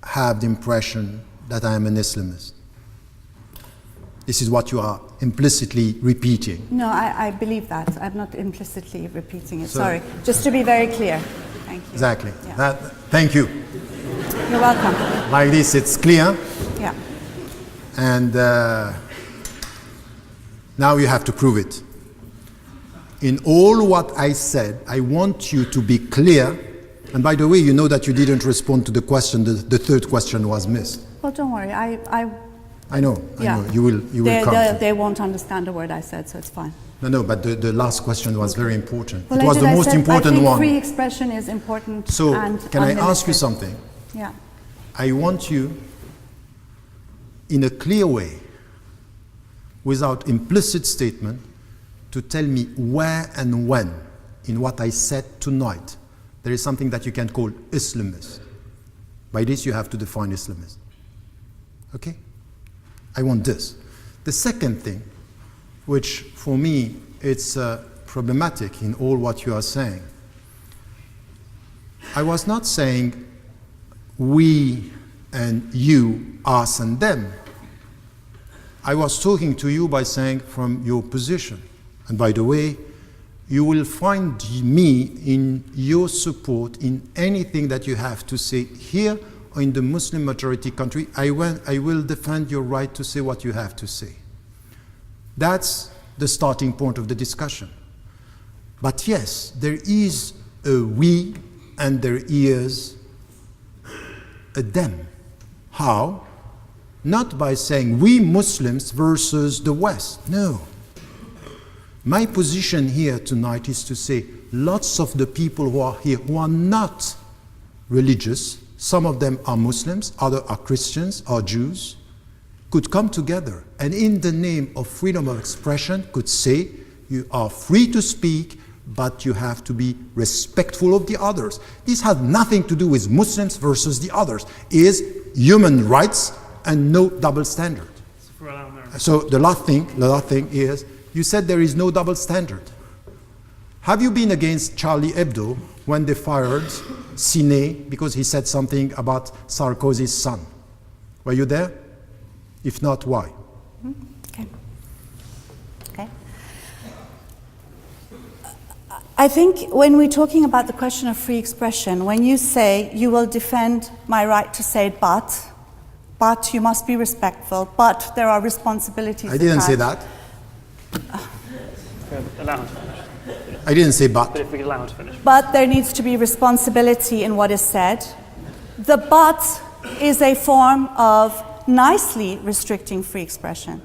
have the impression that I am an Islamist. This is what you are implicitly repeating. No, I believe that. I'm not implicitly repeating it. So- Sorry. Just to be very clear. Thank you. Exactly. Yeah. Thank you. You're welcome. Like this, it's clear. Yeah. And now you have to prove it. In all what I said, I want you to be clear. And by the way, you know that you didn't respond to the question. The third question was missed. Well, don't worry. I I know. You will come. they won't understand a word I said, so it's fine. No, but the last question was very important. Well, it was the most important I think one. free expression is important. So, and can I ask you unlimited. something? Yeah. I want you, in a clear way, without implicit statement, to tell me where and when, in what I said tonight, there is something that you can call Islamist. By this, you have to define Islamist. Okay? I want this. The second thing, which for me, it's problematic in all what you are saying. I was not saying we and you, us and them. I was talking to you by saying from your position. And by the way, you will find me in your support in anything that you have to say here or in the Muslim majority country. I will defend your right to say what you have to say. That's the starting point of the discussion. But yes, there is a we and there is a them. How? Not by saying we Muslims versus the West. No. My position here tonight is to say lots of the people who are here who are not religious, some of them are Muslims, others are Christians or Jews, could come together and in the name of freedom of expression could say you are free to speak, but you have to be respectful of the others. This has nothing to do with Muslims versus the others. It is human rights and no double standard. So the last thing is, you said there is no double standard. Have you been against Charlie Hebdo when they fired Siné because he said something about Sarkozy's son? Were you there? If not, why? Okay. I think when we're talking about the question of free expression, when you say you will defend my right to say it, but you must be respectful, but there are responsibilities. I didn't say that. Allow him to finish. I didn't say But but. if we allow him to finish. But there needs to be responsibility in what is said. The but is a form of nicely restricting free expression.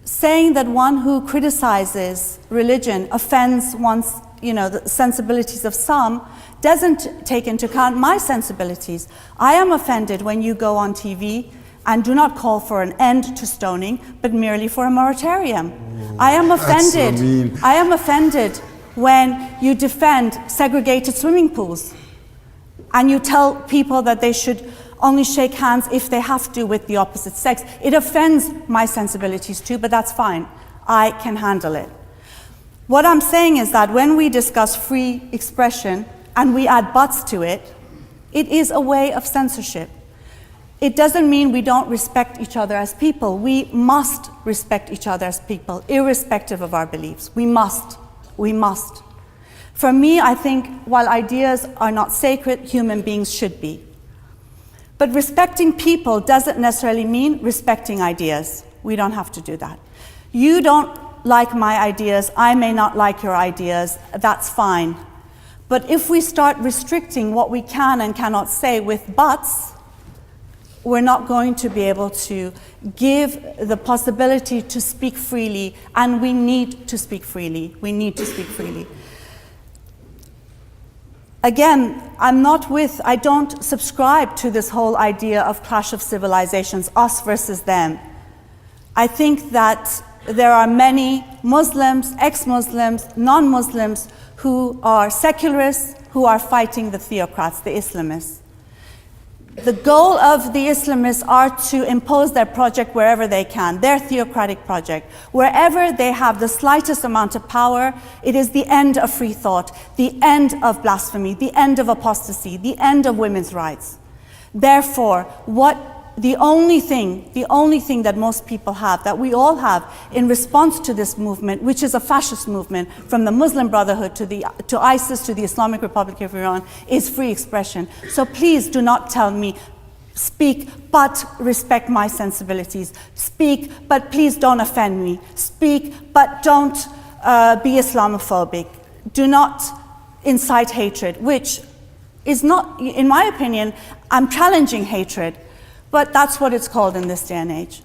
Saying that one who criticizes religion offends one's, the sensibilities of some doesn't take into account my sensibilities. I am offended when you go on TV and do not call for an end to stoning, but merely for a moratorium. I am offended. That's so mean. I am offended when you defend segregated swimming pools and you tell people that they should only shake hands if they have to with the opposite sex. It offends my sensibilities too, but that's fine. I can handle it. What I'm saying is that when we discuss free expression and we add buts to it, it is a way of censorship. It doesn't mean we don't respect each other as people. We must respect each other as people, irrespective of our beliefs. We must. We must. For me, I think while ideas are not sacred, human beings should be. But respecting people doesn't necessarily mean respecting ideas. We don't have to do that. You don't like my ideas, I may not like your ideas, that's fine. But if we start restricting what we can and cannot say with buts, we're not going to be able to give the possibility to speak freely, and we need to speak freely. We need to speak freely. Again, I don't subscribe to this whole idea of clash of civilizations, us versus them. I think that there are many Muslims, ex-Muslims, non-Muslims who are secularists, who are fighting the theocrats, the Islamists. The goal of the Islamists are to impose their project wherever they can, their theocratic project. Wherever they have the slightest amount of power, it is the end of free thought, the end of blasphemy, the end of apostasy, the end of women's rights. Therefore, what the only thing that most people have, that we all have in response to this movement, which is a fascist movement from the Muslim Brotherhood to ISIS to the Islamic Republic of Iran, is free expression. So please do not tell me, speak but respect my sensibilities. Speak but please don't offend me. Speak but don't be Islamophobic. Do not incite hatred, which is not, in my opinion, I'm challenging hatred, but that's what it's called in this day and age.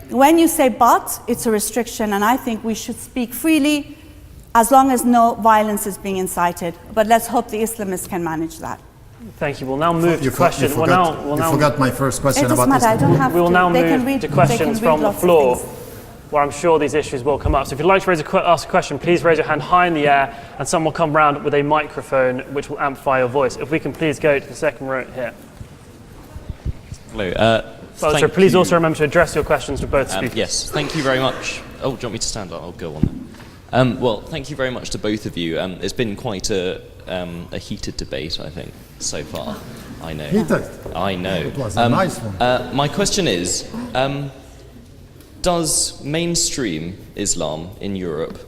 When you say but, it's a restriction, and I think we should speak freely as long as no violence is being incited. But let's hope the Islamists can manage that. Thank you. We'll now move to questions. You forgot my first question It doesn't about matter, I Islam. don't have We will to. now They can move read- to they can questions read from the lots of floor, things. where I'm sure these issues will come up. So if you'd like to ask a question, please raise your hand high in the air, and someone will come round with a microphone which will amplify your voice. If we can please go to the second row here. Hello. So please also remember to address your questions to both speakers. Yes, thank you very much. Oh, do you want me to stand up? I'll go on then. Well, thank you very much to both of you. It's been quite a heated debate, I think, so far. I know. Heated? I know. It was a nice one. My question is, does mainstream Islam in Europe,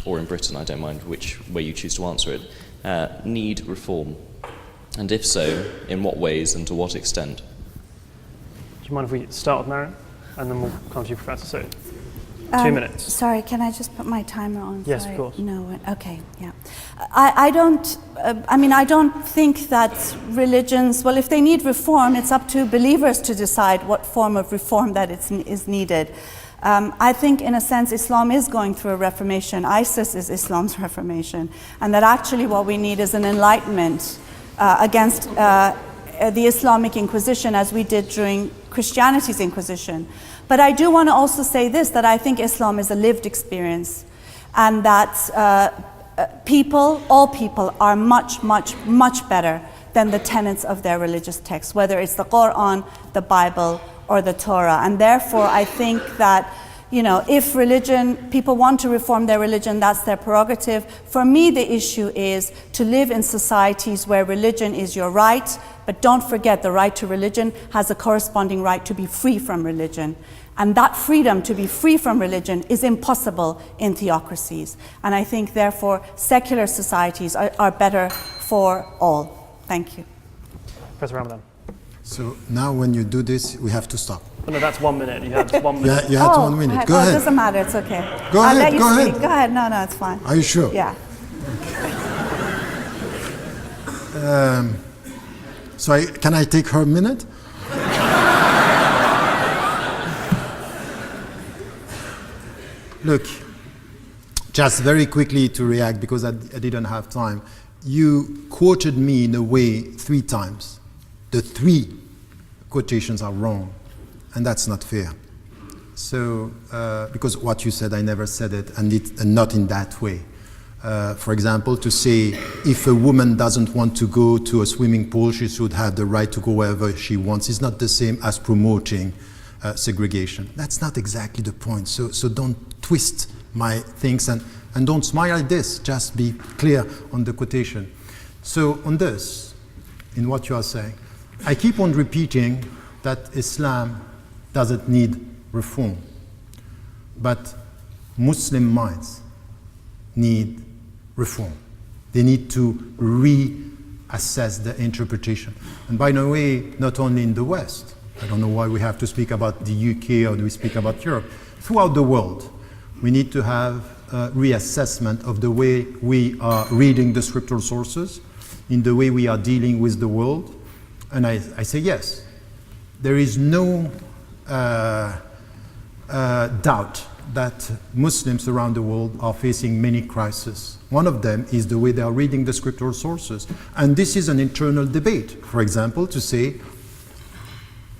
or in Britain, I don't mind which way you choose to answer it, need reform? And if so, in what ways and to what extent? Do you mind if we start with Mariam, and then we'll come to you, Professor Sood? 2 minutes. Sorry, can I just put my timer on? Yes, Sorry. of course. No, okay, yeah. I don't think that religions, well, if they need reform, it's up to believers to decide what form of reform that is needed. I think, in a sense, Islam is going through a reformation. ISIS is Islam's reformation. And that actually what we need is an enlightenment against the Islamic Inquisition, as we did during Christianity's Inquisition. But I do want to also say this, that I think Islam is a lived experience, and that all people are much, much, much better than the tenets of their religious texts, whether it's the Quran, the Bible, or the Torah. And therefore, I think that, if people want to reform their religion, that's their prerogative. For me, the issue is to live in societies where religion is your right, but don't forget the right to religion has a corresponding right to be free from religion. And that freedom to be free from religion is impossible in theocracies. And I think, therefore, secular societies are better for all. Thank you. Professor Ramadan. So now when you do this, we have to stop. Oh, no, that's 1 minute. You had 1 minute. Yeah, you had 1 minute. Go It ahead. doesn't matter, it's okay. Go I'll ahead, let you go speak. ahead. Go ahead, no, it's fine. Are you sure? Yeah. Can I take her minute? Look, just very quickly to react, because I didn't have time. You quoted me in a way 3 times. The 3 quotations are wrong, and that's not fair. So, because what you said, I never said it, and not in that way. For example, to say if a woman doesn't want to go to a swimming pool, she should have the right to go wherever she wants, is not the same as promoting segregation. That's not exactly the point. So don't twist my things and don't smile at this. Just be clear on the quotation. So on this, in what you are saying, I keep on repeating that Islam doesn't need reform, but Muslim minds need reform. They need to reassess the interpretation. And by the way, not only in the West, I don't know why we have to speak about the UK or do we speak about Europe. Throughout the world, we need to have a reassessment of the way we are reading the scriptural sources, in the way we are dealing with the world. And I say yes, there is no doubt that Muslims around the world are facing many crises. One of them is the way they are reading the scriptural sources. And this is an internal debate. For example, to say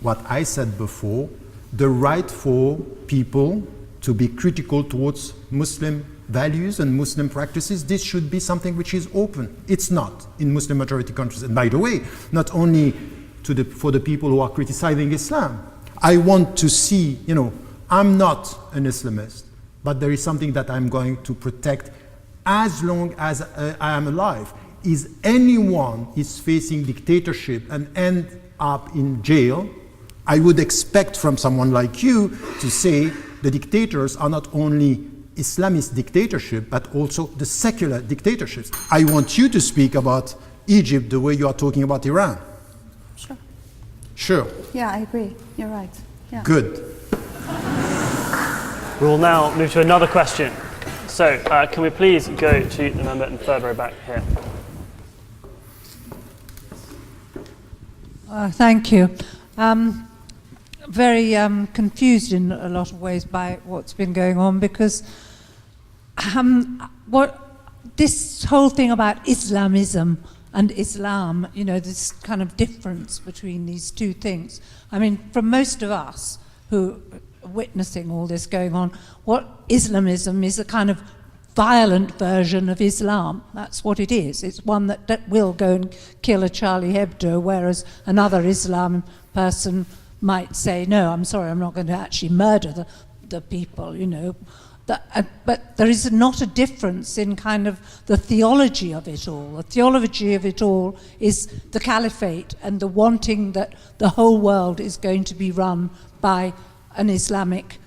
what I said before, the right for people to be critical towards Muslim values and Muslim practices, this should be something which is open. It's not in Muslim majority countries. And by the way, not only for the people who are criticizing Islam. I want to see, I'm not an Islamist, but there is something that I'm going to protect as long as I am alive. is anyone is facing dictatorship and end up in jail, I would expect from someone like you to say the dictators are not only Islamist dictatorship, but also the secular dictatorships. I want you to speak about Egypt the way you are talking about Iran. Sure. Sure. Yeah, I agree. You're right. Yeah. Good. We will now move to another question. So, can we please go to the member in the third row back here? Thank you. Very confused in a lot of ways by what's been going on, because what this whole thing about Islamism and Islam, you know, this kind of difference between these two things. I mean, for most of us who are witnessing all this going on, what Islamism is a kind of violent version of Islam. That's what it is. It's one that will go and kill a Charlie Hebdo, whereas another Islam person might say, no, I'm sorry, I'm not going to actually murder the people, you know. But there is not a difference in kind of the theology of it all. The theology of it all is the caliphate and the wanting that the whole world is going to be run by an Islamic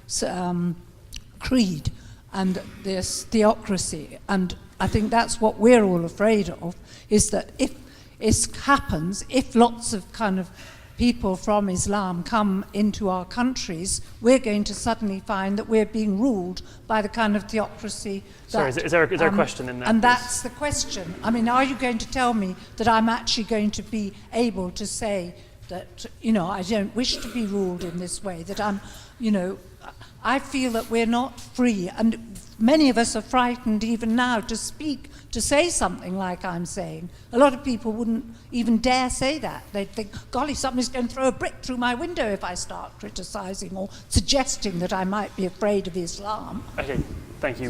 creed and this theocracy. And I think that's what we're all afraid of, is that if it happens, if lots of kind of people from Islam come into our countries, we're going to suddenly find that we're being ruled by the kind of theocracy that... Sorry, is there a question in there? And please? that's the question. I mean, are you going to tell me that I'm actually going to be able to say that, you know, I don't wish to be ruled in this way, that I'm, you know, I feel that we're not free, and many of us are frightened even now to speak, to say something like I'm saying. A lot of people wouldn't even dare say that. They'd think, golly, somebody's going to throw a brick through my window if I start criticising or suggesting that I might be afraid of Islam. Okay, thank you.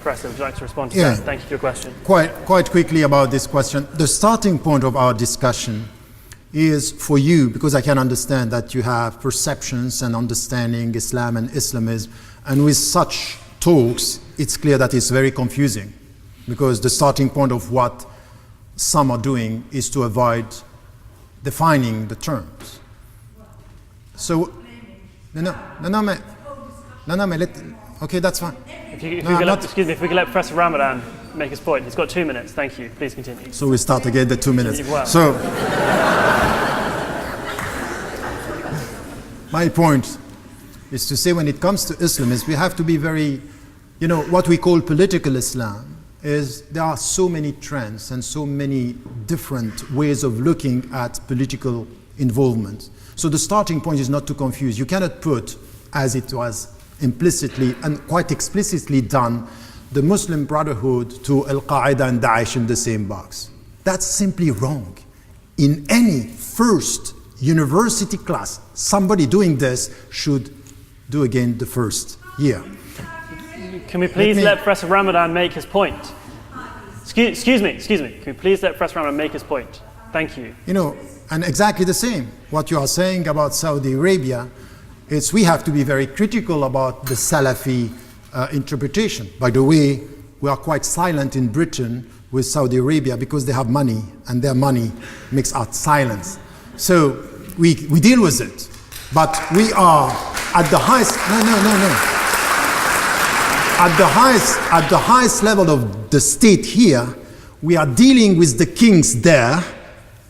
Professor, would you like to respond to Yeah. that? Thank you for your question. Quite quickly about this question. The starting point of our discussion is for you, because I can understand that you have perceptions and understanding Islam and Islamism, and with such talks, it's clear that it's very confusing, because the starting point of what some are doing is to avoid defining the terms. So, okay, that's fine. If we could let Professor Ramadan make his point. He's got 2 minutes. Thank you. Please continue. So we start again the 2 minutes. Well. So, my point is to say when it comes to Islamism, we have to be very, you know, what we call political Islam is there are so many trends and so many different ways of looking at political involvement. So the starting point is not to confuse. You cannot put, as it was implicitly and quite explicitly done, the Muslim Brotherhood to Al-Qaeda and Daesh in the same box. That's simply wrong. In any first university class, somebody doing this should do again the first year. Can we please let Professor Ramadan make his point? Excuse me. Can we please let Professor Ramadan make his point? Thank you. You know, and exactly the same. What you are saying about Saudi Arabia is we have to be very critical about the Salafi interpretation. By the way, we are quite silent in Britain with Saudi Arabia because they have money, and their money makes us silence. So we deal with it. But we are at the highest, At the highest level of the state here, we are dealing with the kings there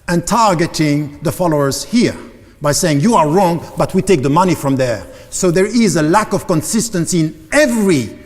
and targeting the followers here by saying you are wrong, but we take the money from there. So there is a lack of consistency in every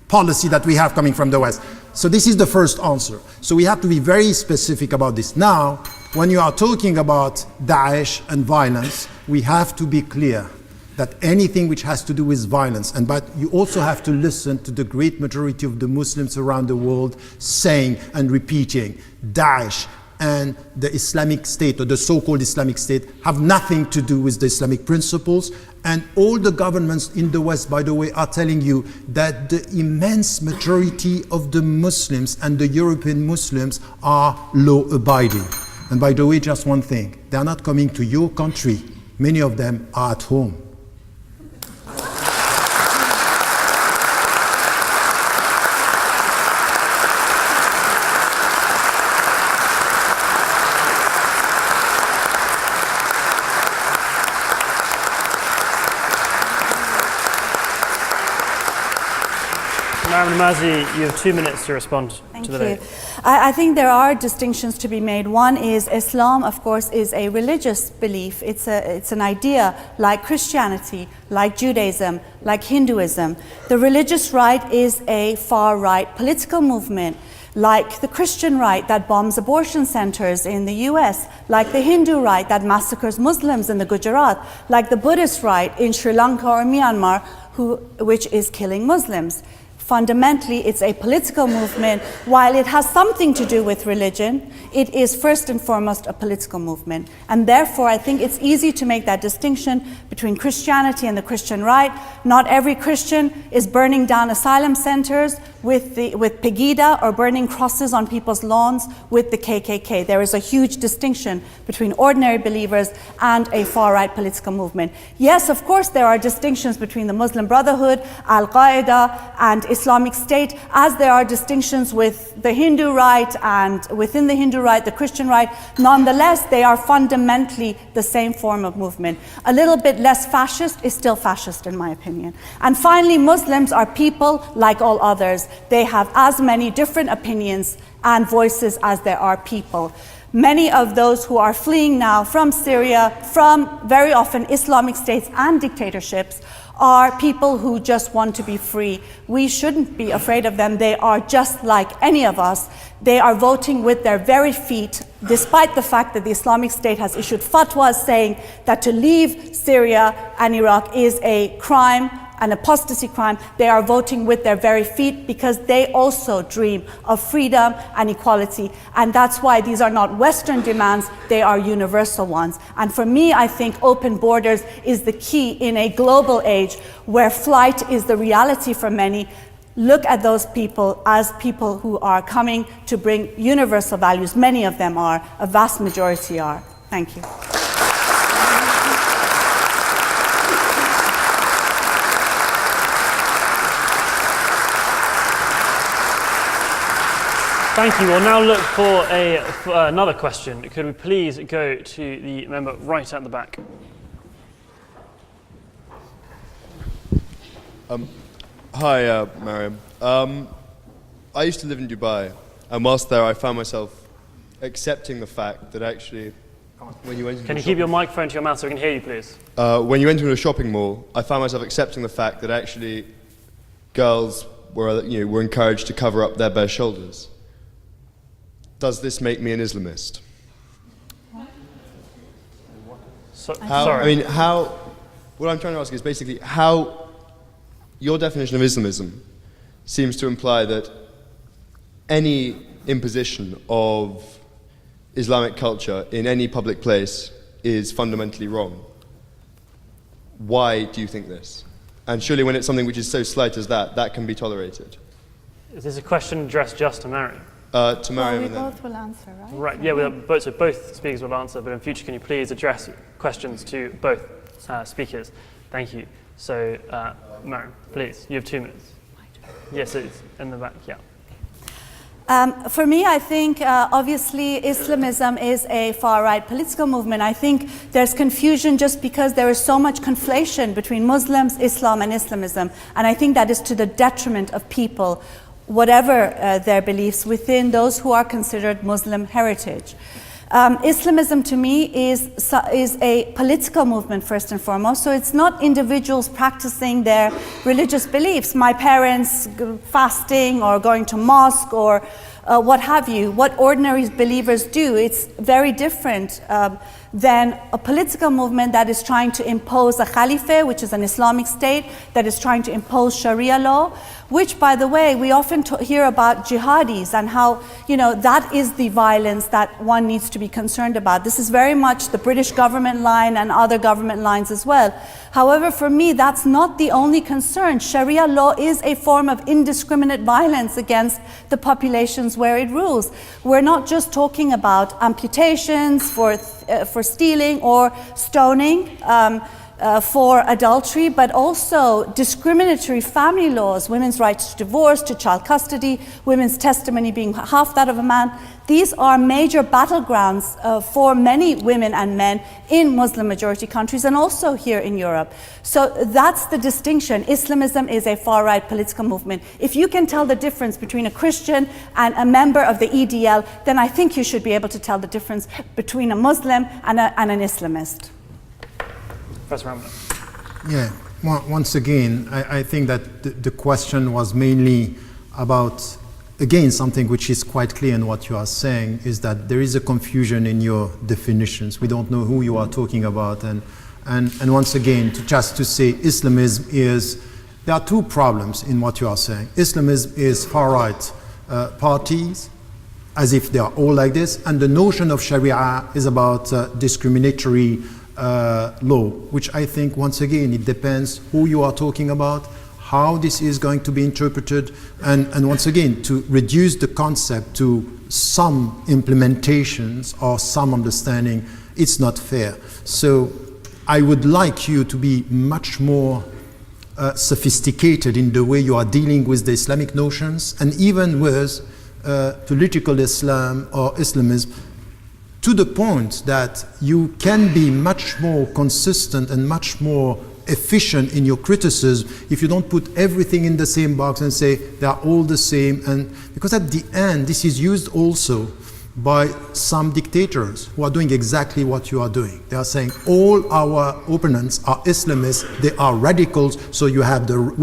policy that we have coming from the West. So this is the first answer. So we have to be very specific about this. Now, when you are talking about Daesh and violence, we have to be clear that anything which has to do with violence, but you also have to listen to the great majority of the Muslims around the world saying and repeating, Daesh and the Islamic State, or the so-called Islamic State, have nothing to do with the Islamic principles. And all the governments in the West, by the way, are telling you that the immense majority of the Muslims and the European Muslims are law-abiding. And by the way, just one thing, they are not coming to your country. Many of them are at home. Maryam Namazi, you have 2 minutes to respond Thank to the you. debate. I think there are distinctions to be made. One is Islam, of course, is a religious belief. It's an idea like Christianity, like Judaism, like Hinduism. The religious right is a far-right political movement, like the Christian right that bombs abortion centers in the US, like the Hindu right that massacres Muslims in the Gujarat, like the Buddhist right in Sri Lanka or Myanmar, which is killing Muslims. Fundamentally, it's a political movement. While it has something to do with religion, it is first and foremost a political movement. And therefore, I think it's easy to make that distinction between Christianity and the Christian right. Not every Christian is burning down asylum centers with Pegida or burning crosses on people's lawns with the KKK. There is a huge distinction between ordinary believers and a far-right political movement. Yes, of course, there are distinctions between the Muslim Brotherhood, Al-Qaeda, and Islamic State, as there are distinctions with the Hindu right and within the Hindu right, the Christian right. Nonetheless, they are fundamentally the same form of movement. A little bit less fascist is still fascist, in my opinion. And finally, Muslims are people like all others. They have as many different opinions and voices as there are people. Many of those who are fleeing now from Syria, from very often Islamic states and dictatorships, are people who just want to be free. We shouldn't be afraid of them. They are just like any of us. They are voting with their very feet, despite the fact that the Islamic State has issued fatwas saying that to leave Syria and Iraq is a crime, an apostasy crime. They are voting with their very feet because they also dream of freedom and equality. And that's why these are not Western demands, they are universal ones. And for me, I think open borders is the key in a global age where flight is the reality for many. Look at those people as people who are coming to bring universal values. Many of them are, a vast majority are. Thank you. Thank you. We'll now look for another question. Could we please go to the member right at the back? Hi, Mariam. I used to live in Dubai, and whilst there, I found myself accepting the fact that actually, when you went into Can you keep your microphone to your mouth so we can hear you, please? when you enter a shopping mall, I found myself accepting the fact that actually, girls were encouraged to cover up their bare shoulders. Does this make me an Islamist? Sorry. What I'm trying to ask is basically how your definition of Islamism seems to imply that any imposition of Islamic culture in any public place is fundamentally wrong. Why do you think this? And surely when it's something which is so slight as that, that can be tolerated. Is this a question addressed just to Mariam? To Mariam we and then... both will answer, right? Right, yeah, both speakers will answer, but in future, can you please address questions to both speakers? Thank you. So, Mariam, please, you have 2 minutes. Yes, it's in the back, yeah. For me, I think obviously Islamism is a far-right political movement. I think there's confusion just because there is so much conflation between Muslims, Islam, and Islamism. And I think that is to the detriment of people, whatever their beliefs, within those who are considered Muslim heritage. Islamism to me is a political movement first and foremost, so it's not individuals practicing their religious beliefs, my parents fasting or going to mosque or what have you, what ordinary believers do. It's very different than a political movement that is trying to impose a caliphate, which is an Islamic state, that is trying to impose Sharia law, which, by the way, we often hear about jihadis and how, that is the violence that one needs to be concerned about. This is very much the British government line and other government lines as well. However, for me, that's not the only concern. Sharia law is a form of indiscriminate violence against the populations where it rules. We're not just talking about amputations for stealing or stoning. for adultery, but also discriminatory family laws, women's rights to divorce, to child custody, women's testimony being half that of a man. These are major battlegrounds for many women and men in Muslim-majority countries and also here in Europe. So that's the distinction. Islamism is a far-right political movement. If you can tell the difference between a Christian and a member of the EDL, then I think you should be able to tell the difference between a Muslim and an Islamist. Professor Ramadan. Yeah, once again, I think that the question was mainly about, again, something which is quite clear in what you are saying, is that there is a confusion in your definitions. We don't know who you are talking about. And once again, just to say Islamism is, there are two problems in what you are saying. Islamism is far-right parties, as if they are all like this, and the notion of Sharia is about discriminatory law, which I think, once again, it depends who you are talking about, how this is going to be interpreted, and once again, to reduce the concept to some implementations or some understanding, it's not fair. So I would like you to be much more sophisticated in the way you are dealing with the Islamic notions, and even with political Islam or Islamism, to the point that you can be much more consistent and much more efficient in your criticism if you don't put everything in the same box and say they are all the same. And because at the end, this is used also by some dictators who are doing exactly what you are doing. They are saying all our opponents are Islamists, they are radicals, so we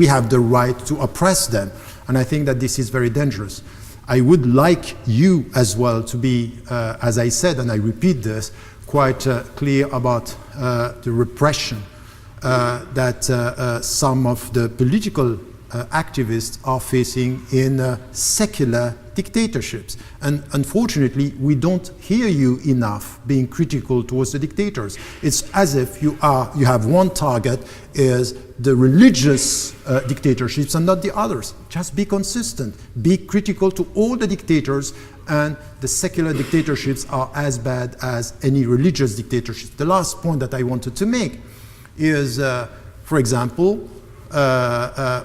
have the right to oppress them. And I think that this is very dangerous. I would like you as well to be, as I said, and I repeat this, quite clear about the repression that some of the political activists are facing in secular dictatorships. And unfortunately, we don't hear you enough being critical towards the dictators. It's as if you have one target, is the religious dictatorships and not the others. Just be consistent. Be critical to all the dictators, and the secular dictatorships are as bad as any religious dictatorships. The last point that I wanted to make is, for example,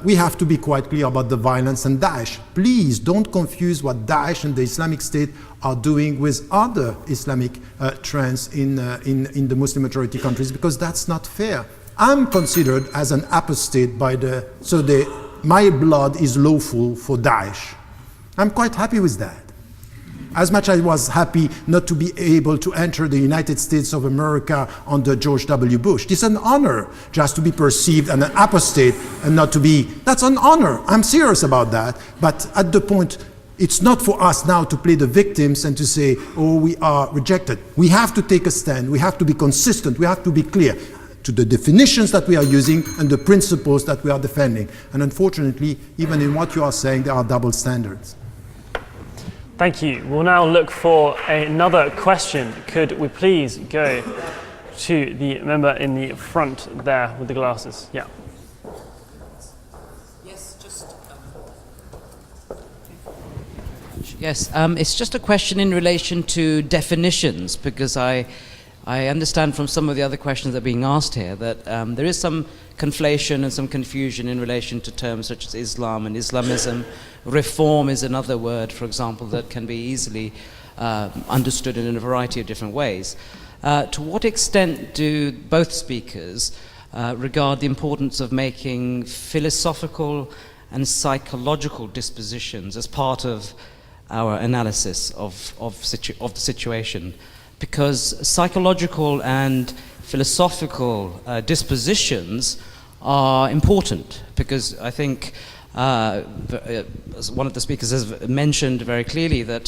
we have to be quite clear about the violence and Daesh. Please don't confuse what Daesh and the Islamic State are doing with other Islamic trends in the Muslim majority countries, because that's not fair. I'm considered as an apostate my blood is lawful for Daesh. I'm quite happy with that. As much as I was happy not to be able to enter the United States of America under George W. Bush. It's an honor just to be perceived as an apostate and not to be, that's an honor. I'm serious about that. But at the point, it's not for us now to play the victims and to say, oh, we are rejected. We have to take a stand. We have to be consistent. We have to be clear to the definitions that we are using and the principles that we are defending. And unfortunately, even in what you are saying, there are double standards. Thank you. We'll now look for another question. Could we please go to the member in the front there with the glasses? Yeah. Yes, it's just a question in relation to definitions, because I understand from some of the other questions that are being asked here that there is some conflation and some confusion in relation to terms such as Islam and Islamism. Reform is another word, for example, that can be easily understood in a variety of different ways. To what extent do both speakers regard the importance of making philosophical and psychological dispositions as part of our analysis of the situation? Because psychological and philosophical dispositions are important, because I think as one of the speakers has mentioned very clearly that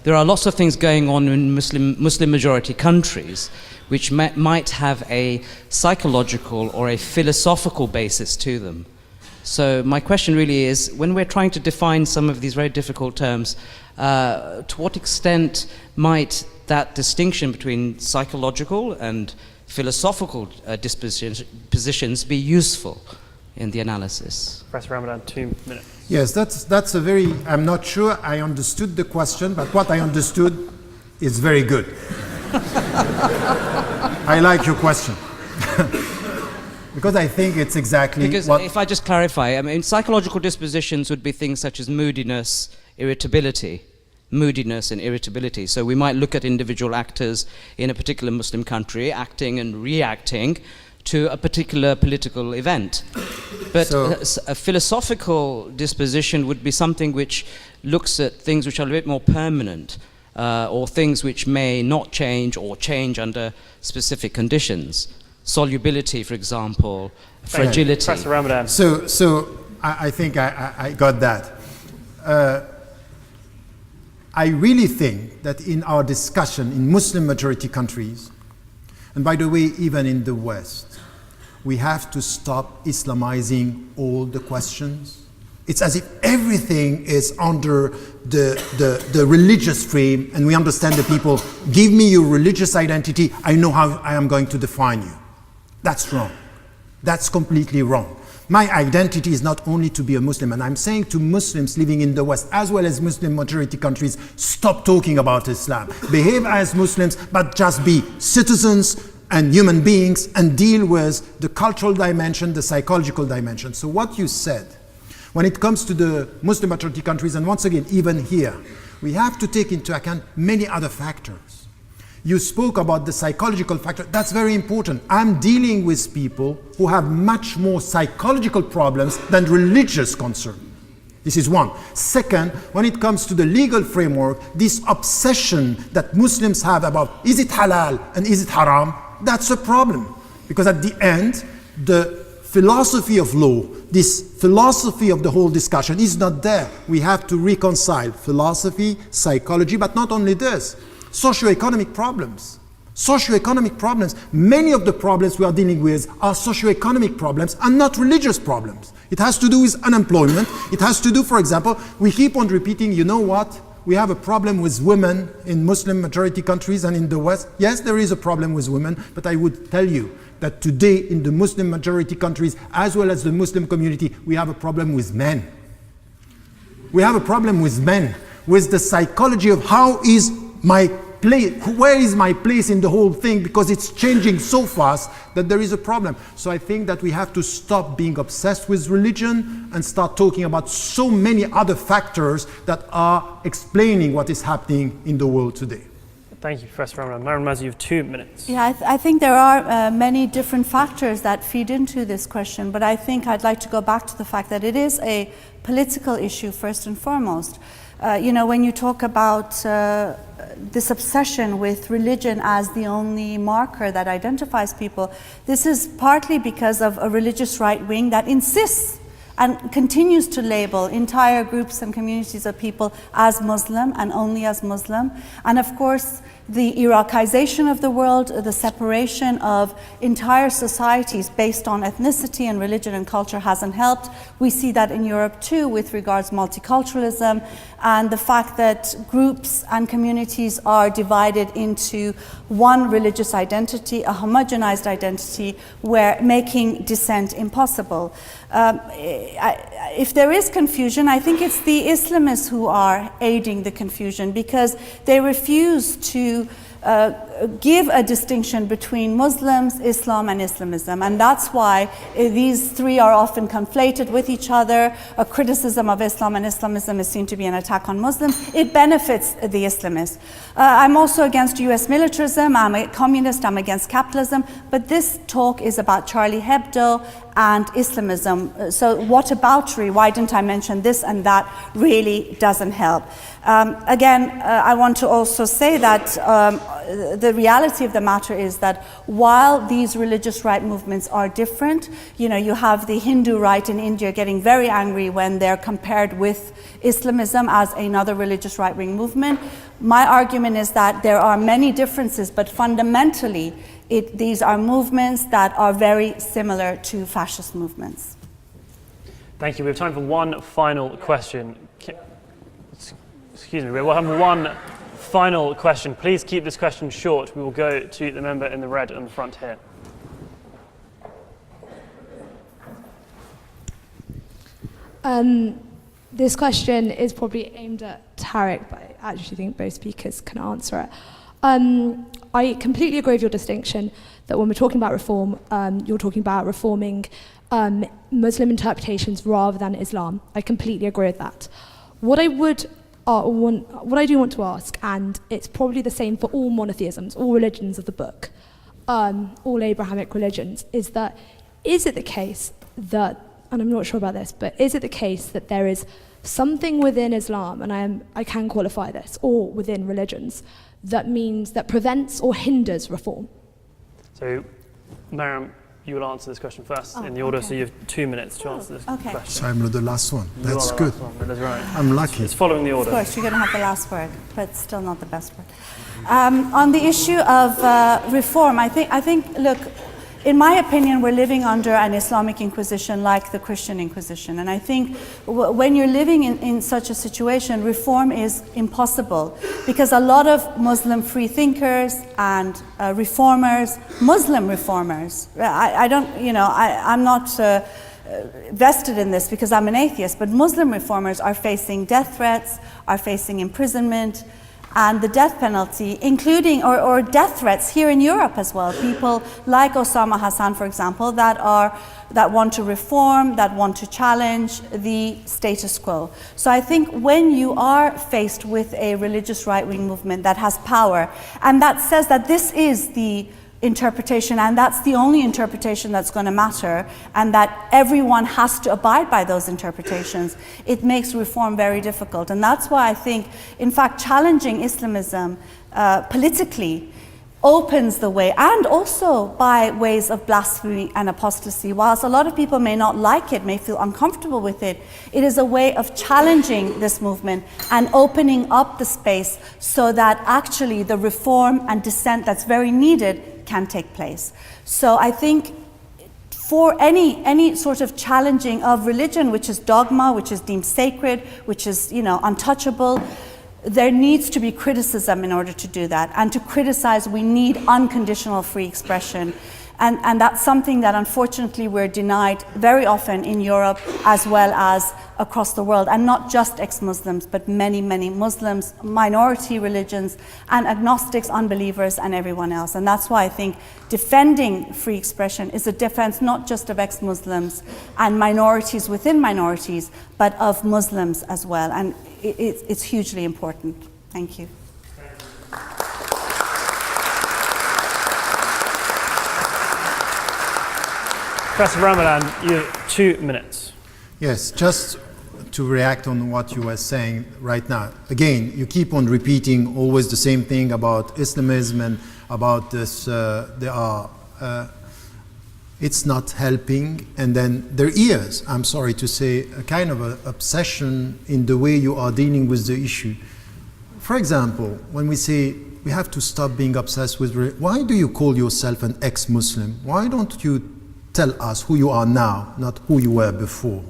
there are lots of things going on in Muslim majority countries which might have a psychological or a philosophical basis to them. So my question really is, when we're trying to define some of these very difficult terms, to what extent might that distinction between psychological and philosophical positions be useful in the analysis? Professor Ramadan, 2 minutes. Yes, that's a very, I'm not sure I understood the question, but what I understood is very good. I like your question. Because I think it's exactly Because what... if I just clarify, I mean, psychological dispositions would be things such as moodiness, irritability. Moodiness and irritability. So we might look at individual actors in a particular Muslim country acting and reacting to a particular political event. But a philosophical disposition would be something which looks at things which are a bit more permanent, or things which may not change or change under specific conditions. Solubility, for example, fragility. Professor Ramadan. So I think I got that. I really think that in our discussion in Muslim majority countries, and by the way, even in the West, we have to stop Islamizing all the questions. It's as if everything is under the religious frame, and we understand the people, give me your religious identity, I know how I am going to define you. That's wrong. That's completely wrong. My identity is not only to be a Muslim, and I'm saying to Muslims living in the West, as well as Muslim majority countries, stop talking about Islam. Behave as Muslims, but just be citizens and human beings and deal with the cultural dimension, the psychological dimension. So what you said, when it comes to the Muslim majority countries, and once again, even here, we have to take into account many other factors. You spoke about the psychological factor. That's very important. I'm dealing with people who have much more psychological problems than religious concern. This is one. Second, when it comes to the legal framework, this obsession that Muslims have about is it halal and is it haram, that's a problem. Because at the end, the philosophy of law, this philosophy of the whole discussion is not there. We have to reconcile philosophy, psychology, but not only this. Socioeconomic problems. Socioeconomic problems. Many of the problems we are dealing with are socioeconomic problems and not religious problems. It has to do with unemployment. It has to do, for example, we keep on repeating, you know what? We have a problem with women in Muslim majority countries and in the West. Yes, there is a problem with women, but I would tell you that today in the Muslim majority countries, as well as the Muslim community, we have a problem with men. We have a problem with men, with the psychology of how is my place, where is my place in the whole thing, because it's changing so fast that there is a problem. So I think that we have to stop being obsessed with religion and start talking about so many other factors that are explaining what is happening in the world today. Thank you, Professor Ramadan. Myron Maz, you have 2 minutes. Yeah, I think there are many different factors that feed into this question, but I think I'd like to go back to the fact that it is a political issue first and foremost. When you talk about this obsession with religion as the only marker that identifies people, this is partly because of a religious right wing that insists and continues to label entire groups and communities of people as Muslim and only as Muslim. And of course, the Iraqization of the world, the separation of entire societies based on ethnicity and religion and culture hasn't helped. We see that in Europe too with regards to multiculturalism and the fact that groups and communities are divided into one religious identity, a homogenized identity, where making dissent impossible. If there is confusion, I think it's the Islamists who are aiding the confusion because they refuse to give a distinction between Muslims, Islam, and Islamism. And that's why these three are often conflated with each other. A criticism of Islam and Islamism is seen to be an attack on Muslims. It benefits the Islamists. I'm also against US militarism, I'm a communist, I'm against capitalism, but this talk is about Charlie Hebdo and Islamism. So whataboutery, why didn't I mention this and that, really doesn't help. I want to also say that the reality of the matter is that while these religious right movements are different, you have the Hindu right in India getting very angry when they're compared with Islamism as another religious right-wing movement. My argument is that there are many differences, but fundamentally, these are movements that are very similar to fascist movements. Thank you. We have time for one final question. Excuse me, we'll have one final question. Please keep this question short. We will go to the member in the red on the front here. This question is probably aimed at Tarek, but I actually think both speakers can answer it. I completely agree with your distinction that when we're talking about reform, you're talking about reforming Muslim interpretations rather than Islam. I completely agree with that. What I do want to ask, and it's probably the same for all monotheisms, all religions of the book, all Abrahamic religions, is it the case that, and I'm not sure about this, but is it the case that there is something within Islam, and I can qualify this, or within religions, that prevents or hinders reform? So, Mariam, you will answer this question first in the order, so you have 2 minutes to answer this question. So I'm the last one. You That's are the good. last one, that's right. I'm lucky. It's following the order. Of course, you're going to have the last word, but still not the best word. On the issue of reform, I think, look, in my opinion, we're living under an Islamic Inquisition like the Christian Inquisition. And I think when you're living in such a situation, reform is impossible because a lot of Muslim free thinkers and reformers, Muslim reformers, I'm not vested in this because I'm an atheist, but Muslim reformers are facing death threats, are facing imprisonment, and the death penalty, including, or death threats here in Europe as well. People like Osama Hassan, for example, that want to reform, that want to challenge the status quo. So I think when you are faced with a religious right-wing movement that has power, and that says that this is the interpretation, and that's the only interpretation that's going to matter, and that everyone has to abide by those interpretations, it makes reform very difficult. And that's why I think, in fact, challenging Islamism politically opens the way, and also by ways of blasphemy and apostasy. Whilst a lot of people may not like it, may feel uncomfortable with it, it is a way of challenging this movement and opening up the space so that actually the reform and dissent that's very needed can take place. So I think for any sort of challenging of religion, which is dogma, which is deemed sacred, which is untouchable, there needs to be criticism in order to do that. And to criticize, we need unconditional free expression. And that's something that unfortunately we're denied very often in Europe as well as across the world. And not just ex-Muslims, but many, many Muslims, minority religions, and agnostics, unbelievers, and everyone else. And that's why I think defending free expression is a defense not just of ex-Muslims and minorities within minorities, but of Muslims as well. And it's hugely important. Thank you. Professor Ramadan, you have 2 minutes. Yes, just to react on what you were saying right now. Again, you keep on repeating always the same thing about Islamism and about this, it's not helping. And then there is, I'm sorry to say, a kind of an obsession in the way you are dealing with the issue. For example, when we say we have to stop being obsessed with, why do you call yourself an ex-Muslim? Why don't you tell us who you are now, not who you were before?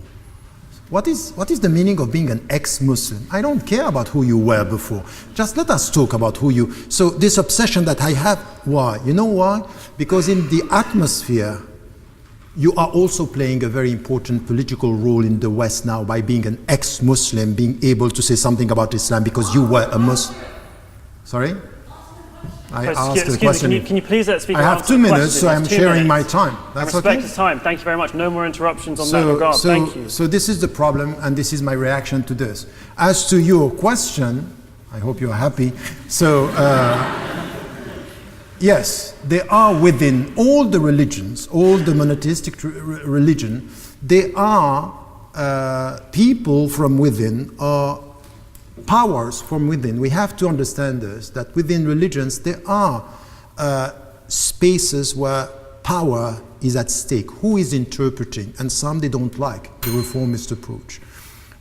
What is the meaning of being an ex-Muslim? I don't care about who you were before. Just let us talk about who you... So this obsession that I have, why? You know why? Because in the atmosphere, you are also playing a very important political role in the West now by being an ex-Muslim, being able to say something about Islam because you were a Muslim. Sorry? I asked the question. Can you please let speaker I have 2 minutes, so I'm sharing my time. That's okay? Respect his time. Thank you very much. No more interruptions on that regard. Thank you. So this is the problem, and this is my reaction to this. As to your question, I hope you're happy. So, yes, there are within all the religions, all the monotheistic religion, there are people from within, or powers from within. We have to understand this, that within religions there are spaces where power is at stake. Who is interpreting? And some they don't like the reformist approach.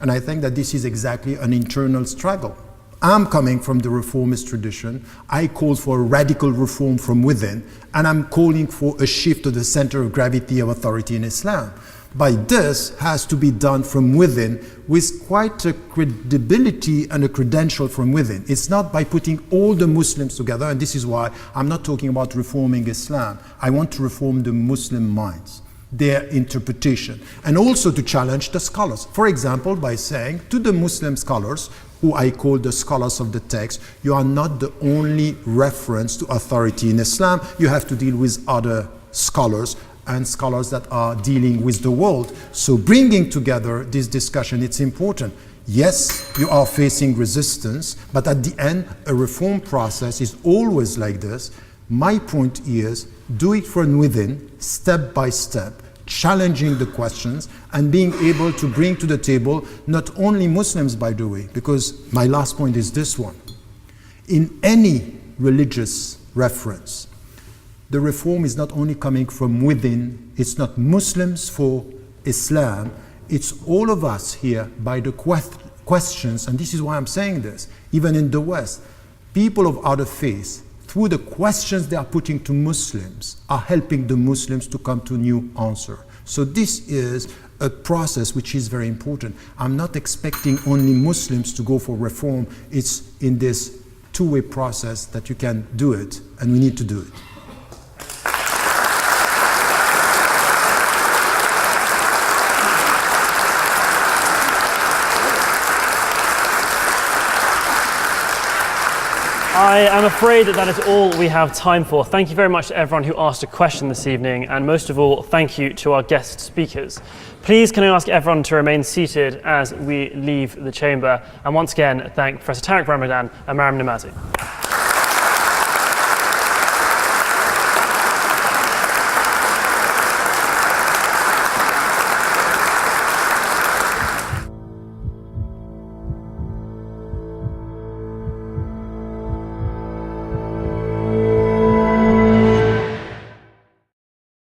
And I think that this is exactly an internal struggle. I'm coming from the reformist tradition. I call for a radical reform from within, and I'm calling for a shift to the center of gravity of authority in Islam. But this has to be done from within with quite a credibility and a credential from within. It's not by putting all the Muslims together, and this is why I'm not talking about reforming Islam. I want to reform the Muslim minds, their interpretation, and also to challenge the scholars. For example, by saying to the Muslim scholars, who I call the scholars of the text. You are not the only reference to authority in Islam. You have to deal with other scholars and scholars that are dealing with the world. So bringing together this discussion, it's important. Yes, you are facing resistance, but at the end, a reform process is always like this. My point is, do it from within, step by step, challenging the questions and being able to bring to the table not only Muslims, by the way, because my last point is this one. In any religious reference, the reform is not only coming from within, it's not Muslims for Islam, it's all of us here by the questions, and this is why I'm saying this, even in the West, people of other faiths, through the questions they are putting to Muslims, are helping the Muslims to come to a new answer. So this is a process which is very important. I'm not expecting only Muslims to go for reform. It's in this two-way process that you can do it, and we need to do it. I am afraid that is all we have time for. Thank you very much to everyone who asked a question this evening, and most of all, thank you to our guest speakers. Please can I ask everyone to remain seated as we leave the chamber, and once again, thank Professor Tariq Ramadan and Mariam Namazi.